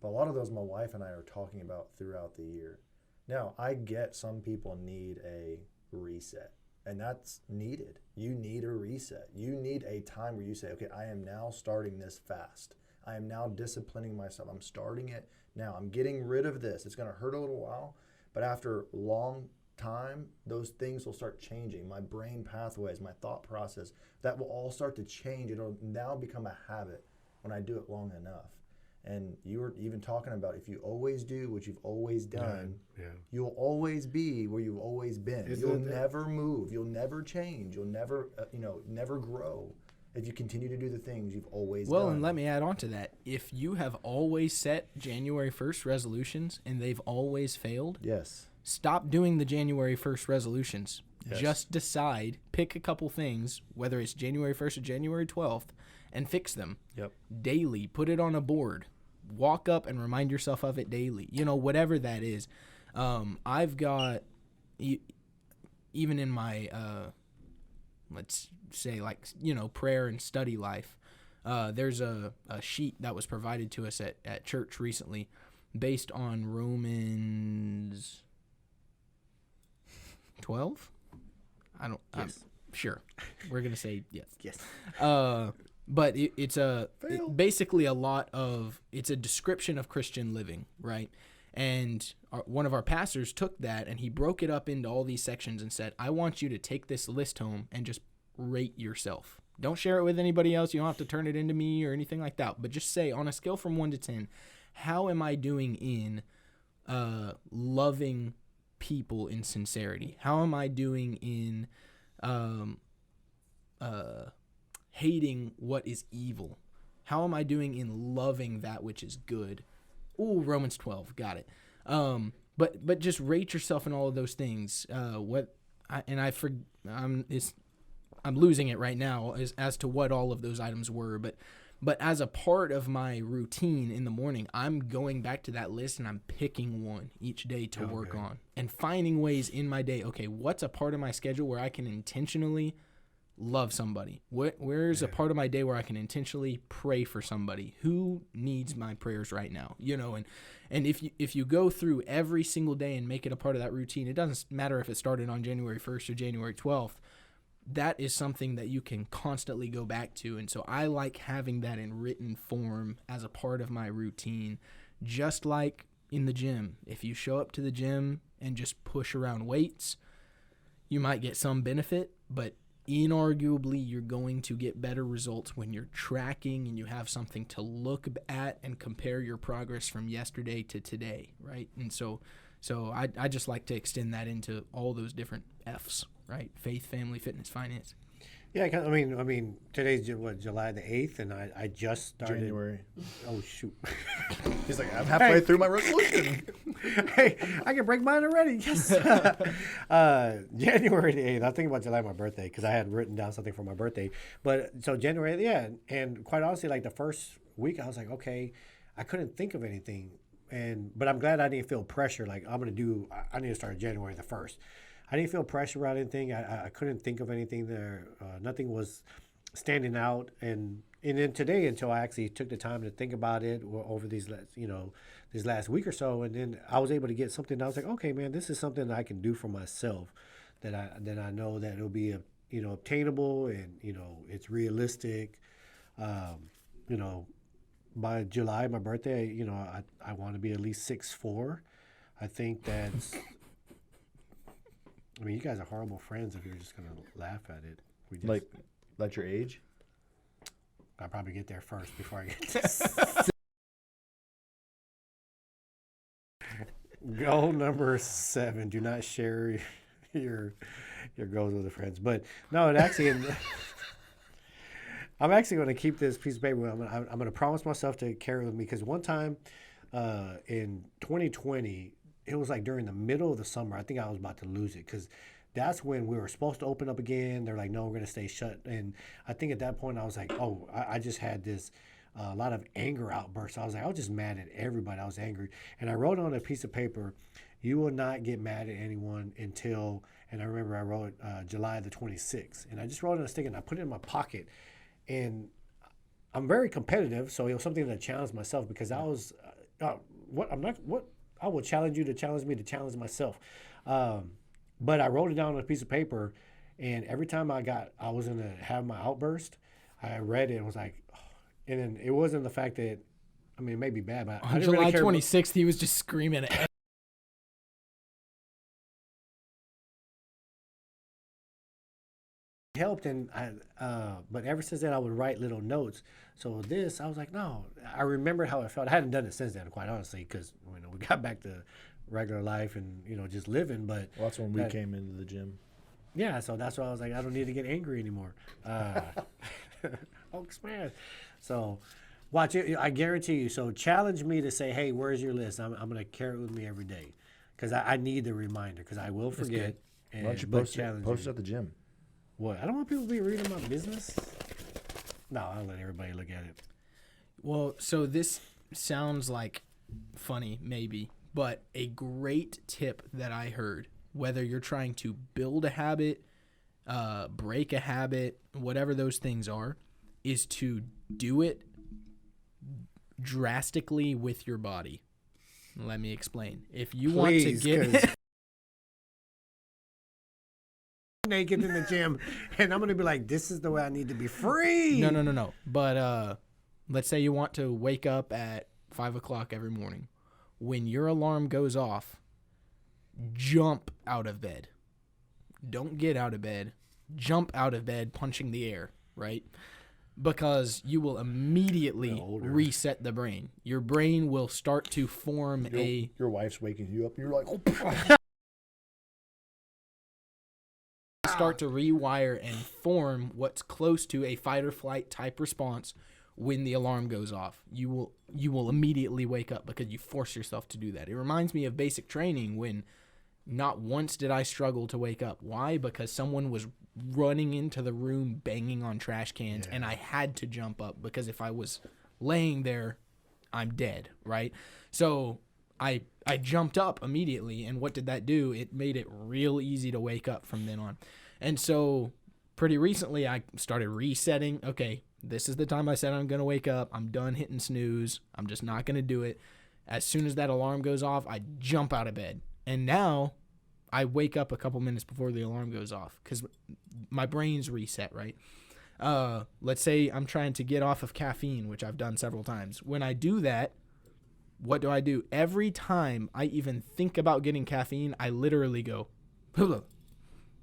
But a lot of those my wife and I are talking about throughout the year. Now, I get some people need a reset, and that's needed. You need a reset. You need a time where you say, okay, I am now starting this fast. I am now disciplining myself. I'm starting it now. I'm getting rid of this. It's going to hurt a little while, but after long time, those things will start changing. My brain pathways, my thought process, that will all start to change. It'll now become a habit when I do it long enough. And you were even talking about if you always do what you've always done, you'll always be where you've always been. You'll never move. You'll never change. You'll never, never grow if you continue to do the things you've always done.
Well, and let me add on to that. If you have always set January 1st resolutions and they've always failed,
yes,
stop doing the January 1st resolutions.
Yes.
Just decide, pick a couple things, whether it's January 1st or January 12th, and fix them.
Yep.
Daily. Put it on a board. Walk up and remind yourself of it daily. Whatever that is. I've got, even in my, let's say, prayer and study life, there's a sheet that was provided to us at church recently based on Romans 12?
Yes.
Sure. We're going to say yes.
Yes.
But it's basically it's a description of Christian living, right? And one of our pastors took that and he broke it up into all these sections and said, I want you to take this list home and just rate yourself. Don't share it with anybody else. You don't have to turn it into me or anything like that. But just say, on a scale from 1 to 10, how am I doing in loving people in sincerity? How am I doing in hating what is evil? How am I doing in loving that which is good? Ooh, Romans 12, got it. But just rate yourself in all of those things. I'm losing it right now as to what all of those items were. But as a part of my routine in the morning, I'm going back to that list and I'm picking one each day to work on and finding ways in my day. Okay, what's a part of my schedule where I can intentionally love somebody? Where's a part of my day where I can intentionally pray for somebody? Who needs my prayers right now? And if you go through every single day and make it a part of that routine, it doesn't matter if it started on January 1st or January 12th. That is something that you can constantly go back to. And so I like having that in written form as a part of my routine, just like in the gym. If you show up to the gym and just push around weights, you might get some benefit, but inarguably you're going to get better results when you're tracking and you have something to look at and compare your progress from yesterday to today, right? And so I just like to extend that into all those different F's, right? Faith, family, fitness, finance.
Yeah, I mean, today's July the 8th, and I just started.
January.
Oh, shoot.
He's like, I'm halfway through my resolution.
Hey, I can break mine already. Yes. January the 8th. I'm thinking about July, my birthday, because I had written down something for my birthday. But so January, yeah. And quite honestly, like the first week, I was like, okay, I couldn't think of anything. But I'm glad I didn't feel pressure. Like, I need to start January the 1st. I didn't feel pressure around anything. I couldn't think of anything there. Nothing was standing out. And then today, until I actually took the time to think about it over these last week or so, and then I was able to get something. I was like, okay, man, this is something that I can do for myself. That I know that it'll be obtainable and it's realistic. By July, my birthday, I want to be at least 6'4". I think that's. I mean, you guys are horrible friends if you're just going to laugh at it.
Like your age?
I'll probably get there first before I get to Goal number 7, do not share your goals with the friends. But no, it actually. I'm actually going to keep this piece of paper. I'm going to promise myself to carry it with me because one time in 2020, it was like during the middle of the summer. I think I was about to lose it because that's when we were supposed to open up again. They're like, no, we're going to stay shut. And I think at that point I was like, oh, I just had this a lot of anger outbursts. I was just mad at everybody. I was angry. And I wrote on a piece of paper, you will not get mad at anyone until, and I remember I wrote July the 26th. And I just wrote it on a stick and I put it in my pocket. And I'm very competitive, so it was something that challenged myself because I was, I will challenge you to challenge me to challenge myself. But I wrote it down on a piece of paper, and every time I was going to have my outburst, I read it and was like, oh. And then it wasn't the fact that, I mean, it may be bad, but
on July 26th, he was just screaming at
helped, and but ever since then I would write little notes. So I was like, no, I remember how it felt. I hadn't done it since then, quite honestly, because we got back to regular life and just living. But
that's when we came into the gym.
Yeah, so that's why I was like, I don't need to get angry anymore. Oh, man. So watch it. I guarantee you. So challenge me to say, hey, where's your list? I'm going to carry it with me every day because I need the reminder because I will forget.
Why don't you post it at the gym?
What? I don't want people to be reading my business. No, I'll let everybody look at it.
Well, so this sounds like funny, maybe, but a great tip that I heard, whether you're trying to build a habit, break a habit, whatever those things are, is to do it drastically with your body. Let me explain. If you want to get
naked in the gym and I'm going to be like, this is the way I need to be free.
No. But let's say you want to wake up at 5 o'clock every morning. When your alarm goes off, jump out of bed. Don't get out of bed. Jump out of bed, punching the air, right? Because you will immediately reset the brain. Your brain will start to form
your wife's waking you up and you're like, oh.
Start to rewire and form what's close to a fight or flight type response when the alarm goes off. You will immediately wake up because you force yourself to do that. It reminds me of basic training when not once did I struggle to wake up. Why? Because someone was running into the room banging on trash cans and I had to jump up because if I was laying there, I'm dead, right? So I jumped up immediately, and what did that do? It made it real easy to wake up from then on. And so pretty recently I started resetting. Okay, this is the time I said I'm going to wake up. I'm done hitting snooze. I'm just not going to do it. As soon as that alarm goes off, I jump out of bed. And now I wake up a couple minutes before the alarm goes off because my brain's reset, right? Let's say I'm trying to get off of caffeine, which I've done several times. When I do that, what do? Every time I even think about getting caffeine, I literally go,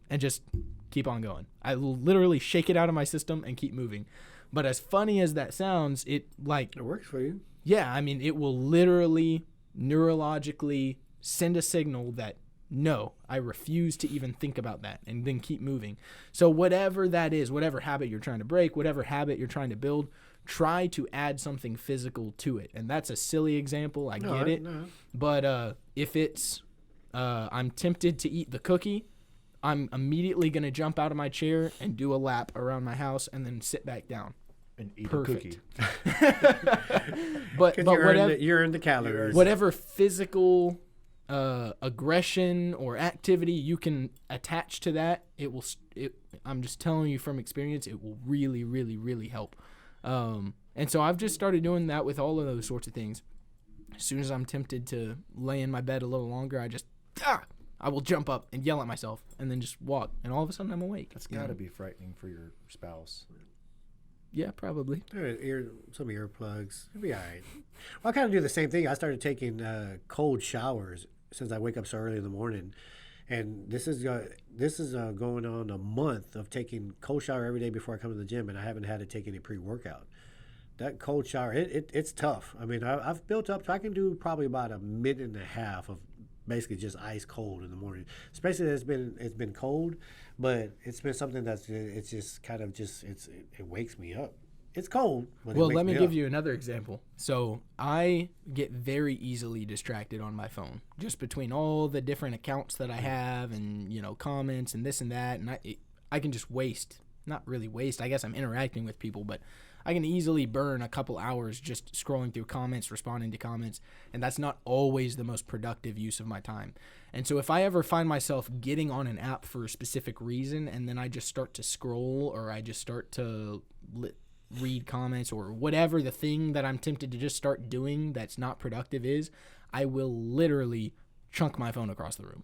and just keep on going. I literally shake it out of my system and keep moving. But as funny as that sounds, it
works for you.
Yeah, I mean, it will literally neurologically send a signal that no, I refuse to even think about that, and then keep moving. So whatever that is, whatever habit you're trying to break, whatever habit you're trying to build, try to add something physical to it. And that's a silly example. I get it. No. But if it's I'm tempted to eat the cookie, I'm immediately going to jump out of my chair and do a lap around my house and then sit back down.
And eat
Perfect.
a cookie.
but you're in the calories.
Whatever physical aggression or activity you can attach to that, I'm just telling you from experience, it will really, really, really help. And so I've just started doing that with all of those sorts of things. As soon as I'm tempted to lay in my bed a little longer, I will jump up and yell at myself and then just walk. And all of a sudden I'm awake.
That's got to be frightening for your spouse.
Yeah, probably.
Some earplugs. It'll be all right. Well, I kind of do the same thing. I started taking cold showers since I wake up so early in the morning. And this is going on a month of taking cold shower every day before I come to the gym, and I haven't had to take any pre-workout. That cold shower, it's tough. I mean, I've built up, so I can do probably about a minute and a half of basically just ice cold in the morning. Especially it's been cold, but it's been something it's just kind of it wakes me up. It's cold, but
well, let me give you another example. So I get very easily distracted on my phone, just between all the different accounts that I have, and comments and this and that, and I can just not really waste. I guess I'm interacting with people, but I can easily burn a couple hours just scrolling through comments, responding to comments, and that's not always the most productive use of my time. And so if I ever find myself getting on an app for a specific reason, and then I just start to scroll, or I just start to read comments, or whatever the thing that I'm tempted to just start doing that's not productive is, I will literally chunk my phone across the room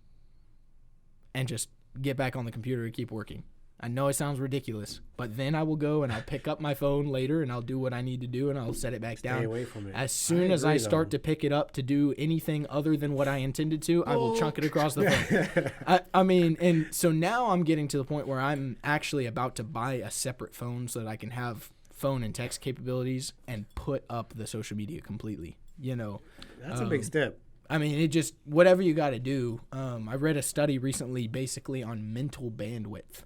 and just get back on the computer and keep working. I know it sounds ridiculous, but then I will go and I'll pick up my phone later and I'll do what I need to do and I'll set it back down.
Stay away from it.
As soon as I start to pick it up to do anything other than what I intended to, I will chunk it across the phone. I mean, and so now I'm getting to the point where I'm actually about to buy a separate phone so that I can have phone and text capabilities and put up the social media completely.
That's a big step.
I mean, it just, whatever you got to do. I read a study recently basically on mental bandwidth.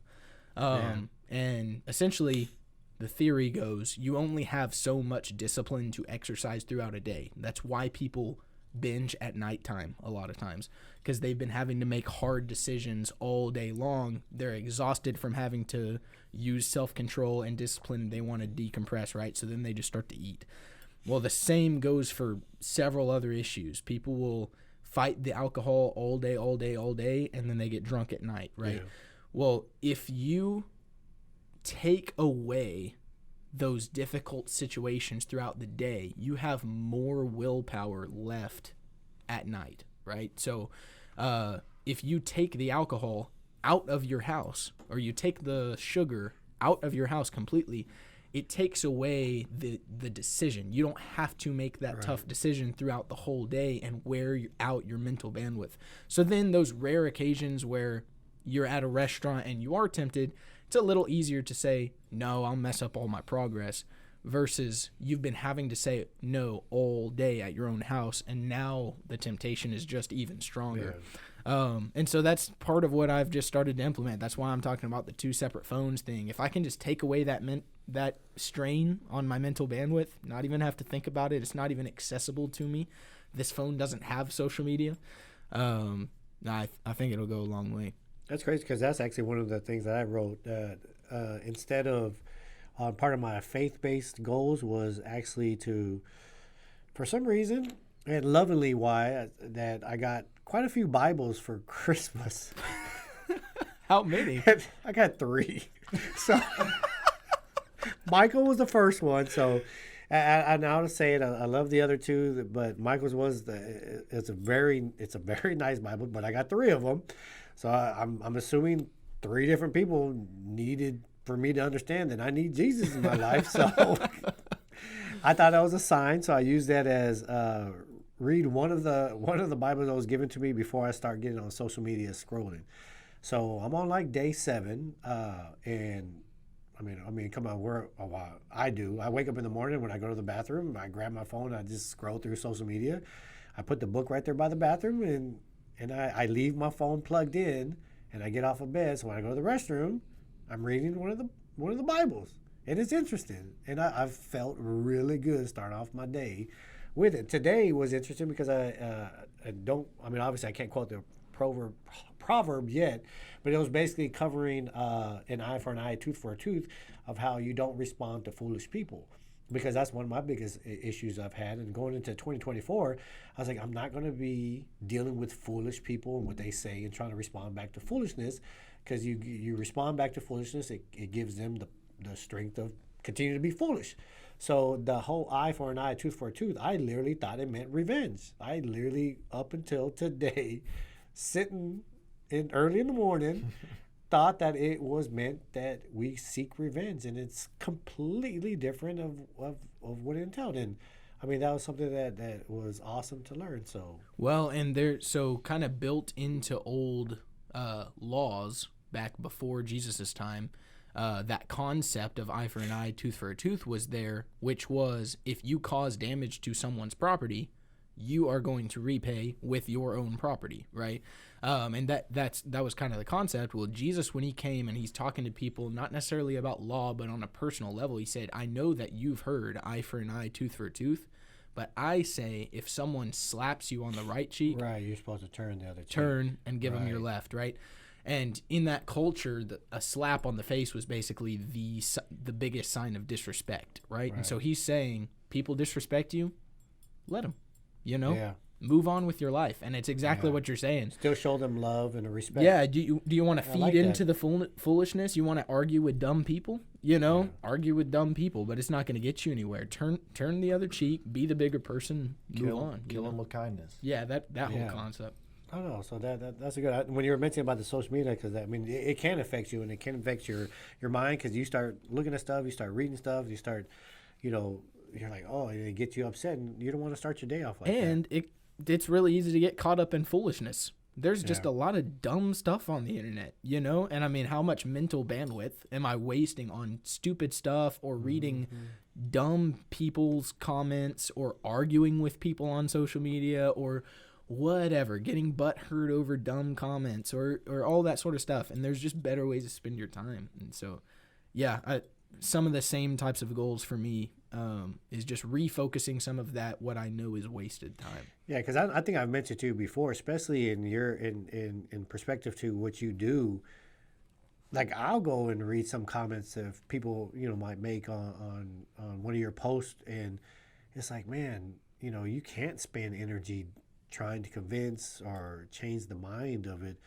And essentially the theory goes, you only have so much discipline to exercise throughout a day. That's why people binge at nighttime a lot of times, because they've been having to make hard decisions all day long. They're exhausted from having to use self-control and discipline. They want to decompress, right? So then they just start to eat. Well, the same goes for several other issues. People will fight the alcohol all day, and then they get drunk at night, right? Yeah. Well, if you take away those difficult situations throughout the day, you have more willpower left at night, right? So if you take the alcohol out of your house, or you take the sugar out of your house completely, it takes away the decision. You don't have to make that tough decision throughout the whole day and wear out your mental bandwidth. So then those rare occasions where you're at a restaurant and you are tempted, it's a little easier to say, no, I'll mess up all my progress, versus you've been having to say no all day at your own house, and now the temptation is just even stronger. Yeah. And so that's part of what I've just started to implement. That's why I'm talking about the 2 separate phones thing. If I can just take away that strain on my mental bandwidth, not even have to think about it, it's not even accessible to me. This phone doesn't have social media. I think it'll go a long way.
That's crazy, because that's actually one of the things that I wrote. Instead of part of my faith-based goals was actually to, for some reason, and lovingly why, that I got quite a few Bibles for Christmas.
How many?
I got 3. So Michael was the first one. So I now to say it, I love the other 2, but Michael's was it's a very nice Bible, but I got 3 of them. So I'm assuming 3 different people needed for me to understand that I need Jesus in my life. So I thought that was a sign. So I used that as read one of the Bibles that was given to me before I start getting on social media scrolling. So I'm on like day 7, and I mean, come on, I do. I wake up in the morning when I go to the bathroom. I grab my phone. I just scroll through social media. I put the book right there by the bathroom, and I leave my phone plugged in, and I get off of bed. So when I go to the restroom, I'm reading one of the Bibles, and it's interesting. And I've felt really good starting off my day with it. Today was interesting because obviously I can't quote the proverb yet, but it was basically covering an eye for an eye, tooth for a tooth, of how you don't respond to foolish people. Because that's one of my biggest issues I've had. And going into 2024, I was like, I'm not going to be dealing with foolish people and what they say and trying to respond back to foolishness, because you respond back to foolishness, it gives them the strength of continue to be foolish. So the whole eye for an eye, tooth for a tooth, I literally thought it meant revenge. I literally, up until today, sitting early in the morning, thought that it was meant that we seek revenge, and it's completely different of what it entailed. And I mean, that was something that was awesome to learn. So
well, and they're so kind of built into old laws back before Jesus's time. That concept of eye for an eye, tooth for a tooth was there, which was if you cause damage to someone's property, you are going to repay with your own property, right? And that was kind of the concept. Well, Jesus, when he came and he's talking to people, not necessarily about law, but on a personal level, he said, I know that you've heard eye for an eye, tooth for a tooth, but I say if someone slaps you on the right cheek,
right, you're supposed to turn the other cheek.
Turn and give them your left, right? And in that culture, a slap on the face was basically the biggest sign of disrespect, right? And so he's saying, people disrespect you, let them,
Yeah.
Move on with your life. And it's exactly what you're saying.
Still show them love and respect.
Yeah. Do you want to feed
like
into the foolishness? You want to argue with dumb people? Argue with dumb people, but it's not going to get you anywhere. Turn the other cheek, be the bigger person, move on.
Kill them with kindness.
Yeah, that whole concept.
I don't know. So that's a good. When you were mentioning about the social media, because it can affect you and it can affect your mind, because you start looking at stuff, you start reading stuff, you start, you're like, oh, and it gets you upset, and you don't want to start your day off like that.
And it's really easy to get caught up in foolishness. There's just a lot of dumb stuff on the internet, and I mean, how much mental bandwidth am I wasting on stupid stuff or reading dumb people's comments or arguing with people on social media or whatever, getting butt hurt over dumb comments or all that sort of stuff. And there's just better ways to spend your time. And so, some of the same types of goals for me is just refocusing some of that, what I know is wasted time.
Yeah, because I think I've mentioned to you before, especially in perspective to what you do. Like, I'll go and read some comments of people might make on one of your posts, and it's like, man, you can't spend energy trying to convince or change the mind of it.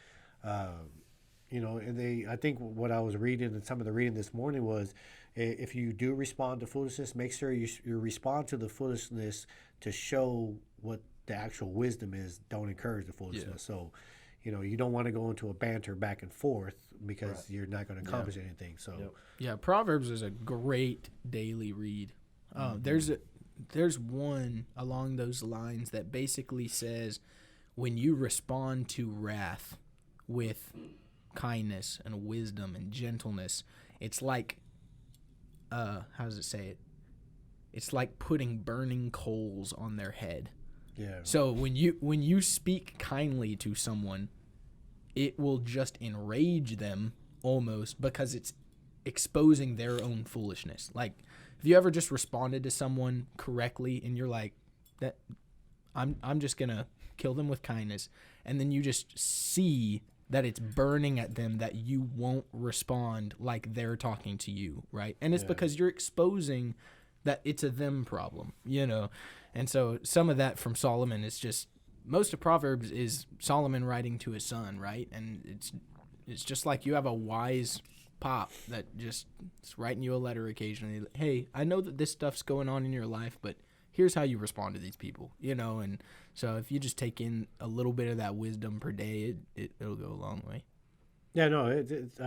And I think what I was reading and some of the reading this morning was, if you do respond to foolishness, make sure you respond to the foolishness to show what the actual wisdom is. Don't encourage the foolishness. So, you don't want to go into a banter back and forth because you're not going to accomplish anything. So,
Proverbs is a great daily read. There's one along those lines that basically says, when you respond to wrath with kindness and wisdom and gentleness, it's like, how does it say it? It's like putting burning coals on their head.
Yeah.
So when you speak kindly to someone, it will just enrage them almost, because it's exposing their own foolishness. Like, have you ever just responded to someone correctly and you're like, that I'm just gonna kill them with kindness, and then you just see that it's burning at them that you won't respond like they're talking to you, right? And it's because you're exposing that it's a them problem, And so some of that from Solomon is just, most of Proverbs is Solomon writing to his son, right? And it's just like you have a wise pop that just is writing you a letter occasionally. Hey, I know that this stuff's going on in your life, but here's how you respond to these people, And so if you just take in a little bit of that wisdom per day, it'll go a long way.
Yeah, no, it's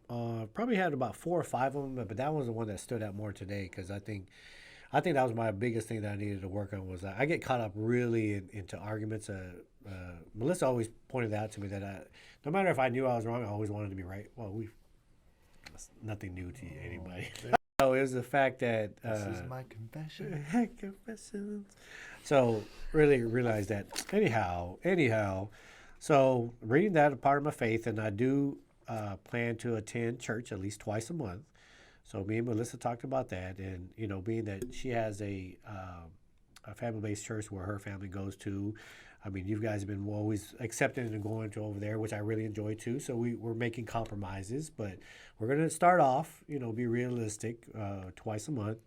probably had about 4 or 5 of them, but that was the one that stood out more today, because I think that was my biggest thing that I needed to work on. Was I get caught up really into arguments. Melissa always pointed out to me that no matter if I knew I was wrong, I always wanted to be right. Well, that's nothing new to anybody. So it was the fact that
this is my confession.
Confessions. So really realized that. Anyhow, so reading that a part of my faith, and I do plan to attend church at least twice a month. So me and Melissa talked about that, and being that she has a family-based church where her family goes to. I mean, you guys have been always accepting and going to over there, which I really enjoy too. So we're making compromises, but we're going to start off, be realistic, twice a month.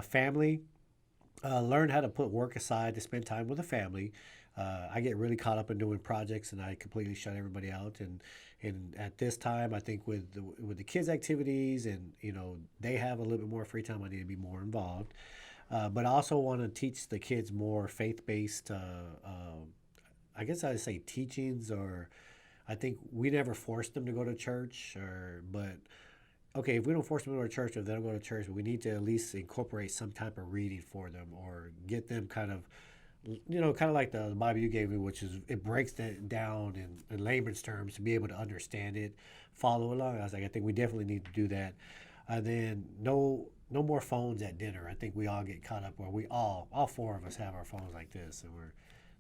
Family, learn how to put work aside to spend time with the family. I get really caught up in doing projects, and I completely shut everybody out. And at this time, I think with the kids' activities, and they have a little bit more free time, I need to be more involved. But I also want to teach the kids more faith-based, I guess I'd say teachings, or I think we never forced them to go to church, but okay, if we don't force them to go to church, or if they don't go to church, we need to at least incorporate some type of reading for them, or get them kind of like the Bible you gave me, which is, it breaks that down in layman's terms to be able to understand it, follow along. I was like, I think we definitely need to do that. And then no more phones at dinner. I think we all get caught up where all four of us have our phones like this, and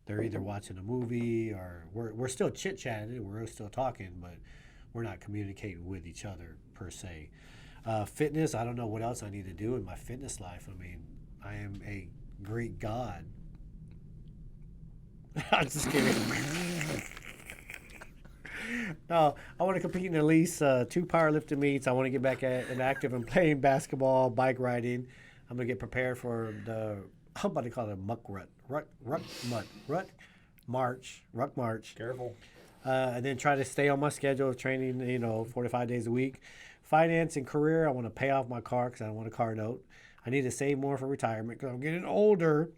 they're either watching a movie or we're still chit chatting, we're still talking, but we're not communicating with each other per se. Fitness, I don't know what else I need to do in my fitness life. I mean, I am a Greek god. I'm just kidding. No, I want to compete in at least 2 powerlifting meets. I want to get back and active and playing basketball, bike riding. I'm going to get prepared for I'm about to call it ruck march.
Careful.
And then try to stay on my schedule of training, 4 to 5 days a week. Finance and career, I want to pay off my car because I don't want a car note. I need to save more for retirement because I'm getting older.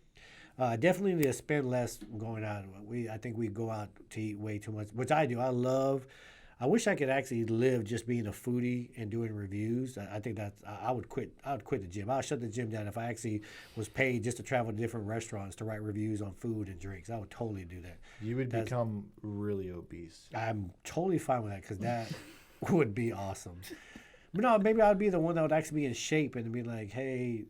Definitely need to spend less going out. I think we go out to eat way too much, which I do. I wish I could actually live just being a foodie and doing reviews. I think I would quit. I would quit the gym. I would shut the gym down if I actually was paid just to travel to different restaurants to write reviews on food and drinks. I would totally do that.
You would become really obese.
I'm totally fine with that because that would be awesome. But no, maybe I'd be the one that would actually be in shape and be like, hey,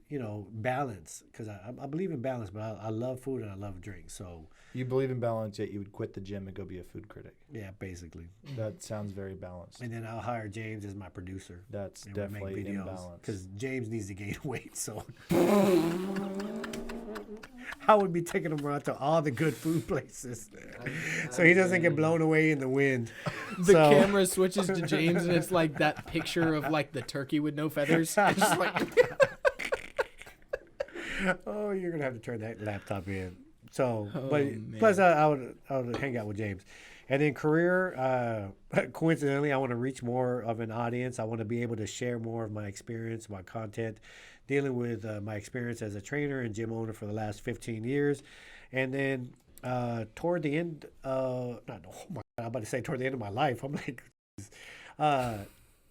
balance. Because I believe in balance, but I love food and I love drinks. So
you believe in balance, yet you would quit the gym and go be a food critic.
yeah, basically.
That sounds very balanced.
And then I'll hire James as my producer.
That's definitely imbalanced.
Because James needs to gain weight, so I would be taking him around to all the good food places, so he doesn't get blown away in the wind.
The camera switches to James, and it's like that picture of like the turkey with no feathers. It's just like
oh, you're gonna have to turn that laptop in. So, but
man.
plus I would hang out with James. And then career, coincidentally, I want to reach more of an audience. I want to be able to share more of my experience, my content, dealing with my experience as a trainer and gym owner for the last 15 years. And then toward the end, I'm about to say toward the end of my life. I'm like,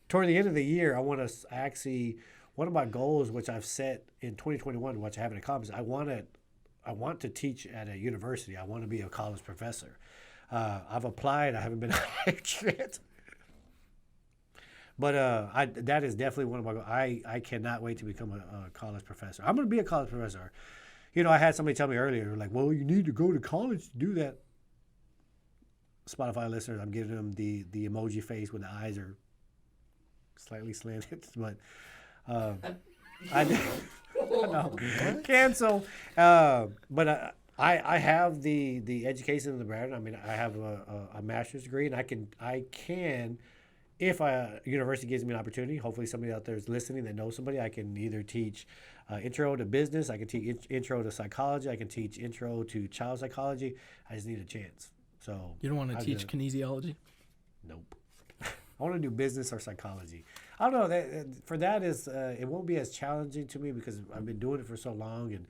toward the end of the year, I want to actually, one of my goals, which I've set in 2021, which I haven't accomplished, I want to teach at a university. I want to be a college professor. I've applied. I haven't been hired yet. But that is definitely one of my goals. I cannot wait to become a college professor. I'm going to be a college professor. I had somebody tell me earlier, like, well, you need to go to college to do that. Spotify listeners, I'm giving them the emoji face when the eyes are slightly slanted. But I know. Cancel. But I have the education in the background. I mean, I have a master's degree, and I can, if a university gives me an opportunity, hopefully somebody out there is listening that knows somebody, I can either teach intro to business, I can teach intro to psychology, I can teach intro to child psychology. I just need a chance. So
you don't want to teach kinesiology?
Nope. I want to do business or psychology. I don't know. For that is it won't be as challenging to me because I've been doing it for so long and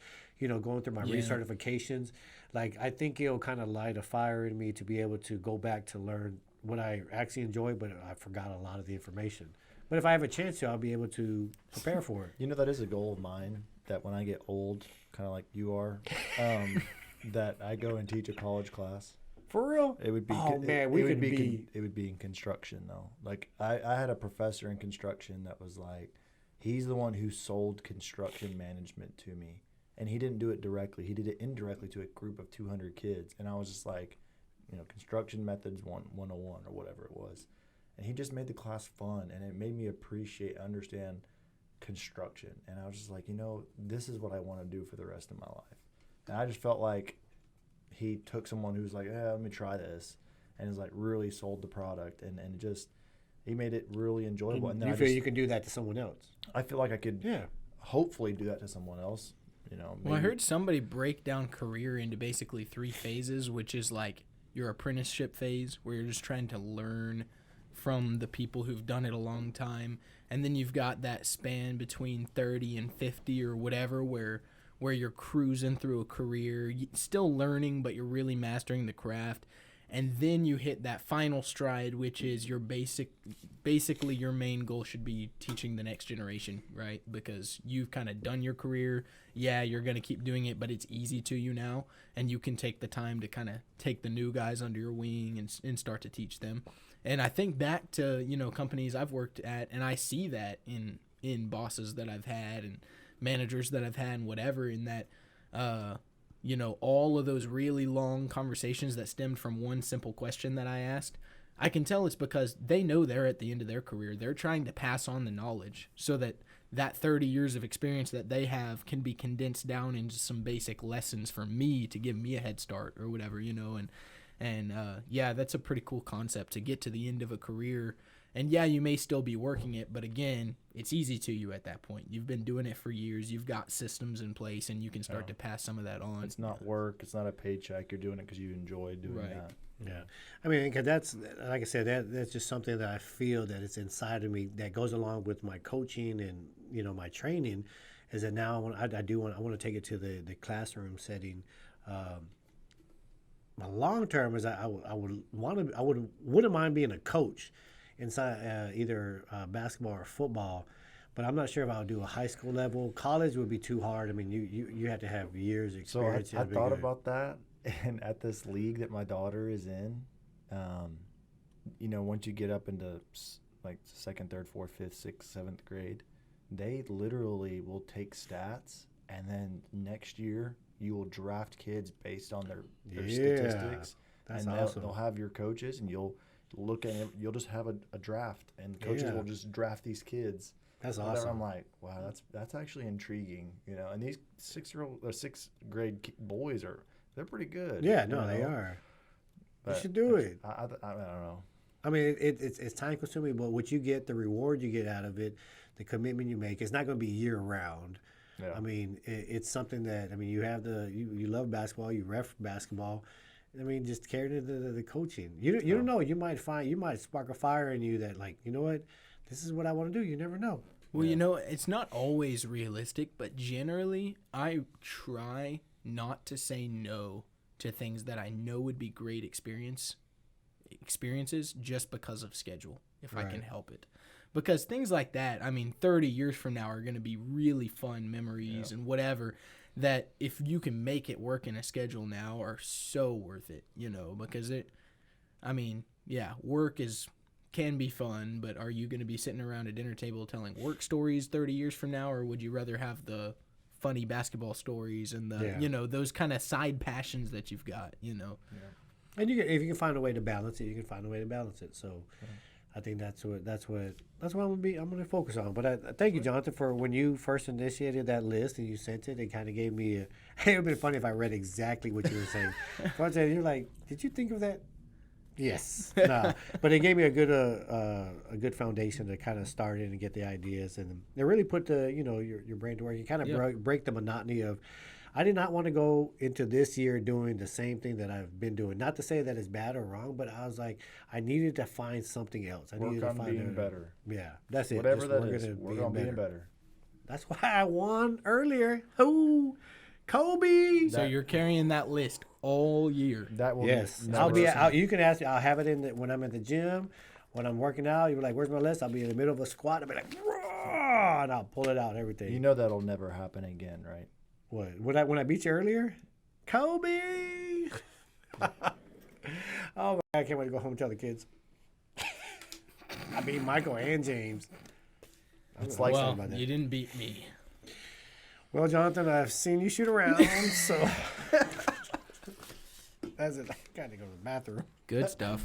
going through my recertifications. Like I think it'll kind of light a fire in me to be able to go back to learn what I actually enjoy, but I forgot a lot of the information. But if I have a chance to, I'll be able to prepare for it.
That is a goal of mine, that when I get old, kind of like you are, that I go and teach a college class.
For real?
It would be.
Oh man,
It would be in construction though. Like I had a professor in construction that was like, he's the one who sold construction management to me, and he didn't do it directly. He did it indirectly to a group of 200 kids, and I was just like, construction methods 101 or whatever it was, and he just made the class fun, and it made me understand construction, and I was just like, this is what I want to do for the rest of my life, and I just felt like he took someone who was like, let me try this, and is like really sold the product, and just he made it really enjoyable. And then
you feel you can do that to someone else?
I feel like I could hopefully do that to someone else.
Well, I heard somebody break down career into basically 3 phases, which is like your apprenticeship phase, where you're just trying to learn from the people who've done it a long time, and then you've got that span between 30 and 50 or whatever, where you're cruising through a career, still learning, but you're really mastering the craft. And then you hit that final stride, which is your basically your main goal should be teaching the next generation, right? Because you've kind of done your career. Yeah, you're going to keep doing it, but it's easy to you now. And you can take the time to kind of take the new guys under your wing and start to teach them. And I think back to, companies I've worked at, and I see that in in bosses that I've had and managers that I've had and whatever, in that, you know, all of those really long conversations that stemmed from one simple question that I asked, I can tell it's because they know they're at the end of their career. They're trying to pass on the knowledge so that that 30 years of experience that they have can be condensed down into some basic lessons for me to give me a head start or whatever, you know. And yeah, that's a pretty cool concept to get to the end of a career. And yeah, you may still be working it, but again, it's easy to you at that point. You've been doing it for years. You've got systems in place, and you can start to pass some of that on.
It's not work. It's not a paycheck. You're doing it because you enjoy doing that.
Yeah, I mean, cause that's, like I said, that's just something that I feel that it's inside of me that goes along with my coaching and, you know, my training, is that now I want to take it to the classroom setting. My long term is wouldn't mind being a coach inside either basketball or football, but I'm not sure if I'll do a high school level. College would be too hard. I mean, you have to have years experience.
So I thought about that. And at this league that my daughter is in, you know, once you get up into like 2nd, 3rd, 4th, 5th, 6th, 7th grade, they literally will take stats, and then next year you will draft kids based on their statistics.
That's
and
awesome.
They'll have your coaches, and you'll look at it, you'll just have a draft, and coaches will just draft these kids.
That's
Whatever.
awesome.
I'm like, wow, that's actually intriguing, you know. And these 6th grade boys they're pretty good.
Yeah, no, they are.
But
you should do it.
I don't know.
I mean, it's time consuming, but what you get, the reward you get out of it, the commitment you make, it's not going to be year round.
Yeah.
I mean, it's something that, I mean, you have you love basketball, you ref basketball. I mean, just carry the coaching. You don't know. You might spark a fire in you that, like, you know what, this is what I want to do. You never know.
Well, you know, it's not always realistic, but generally I try not to say no to things that I know would be great experiences just because of schedule, if I can help it. Because things like that, I mean, 30 years from now are going to be really fun memories and whatever, that if you can make it work in a schedule now are so worth it, you know, because work can be fun, but are you going to be sitting around a dinner table telling work stories 30 years from now, or would you rather have the funny basketball stories and the you know, those kind of side passions that you've got, you know?
And if you can find a way to balance it, you can find a way to balance it. So I think that's what I'm going to focus on. But I thank you, Jonathan, for when you first initiated that list and you sent it. It kind of gave me it would have been funny if I read exactly what you were saying. You're like, did you think of that? Yes. Nah. But it gave me a good foundation to kind of start in and get the ideas, and it really put your brain to work. You kind of break the monotony of, I did not want to go into this year doing the same thing that I've been doing. Not to say that it's bad or wrong, but I was like, I needed to find something else. I needed to find
being better.
Yeah, that's it.
Whatever that is, work on being better.
That's why I won earlier. Who? Kobe.
So you're carrying that list all year.
That will
I'll be. You can ask me. I'll have it when I'm at the gym, when I'm working out. You're like, "Where's my list?" I'll be in the middle of a squat. I'll be like, "Raw," and I'll pull it out. Everything.
You know that'll never happen again, right?
What? When I beat you earlier, Kobe. Oh, I can't wait to go home and tell the kids. I beat Michael and James.
It's like
well, you didn't beat me.
Well, Jonathan, I've seen you shoot around, so that's it. I got to go to the bathroom.
Good stuff.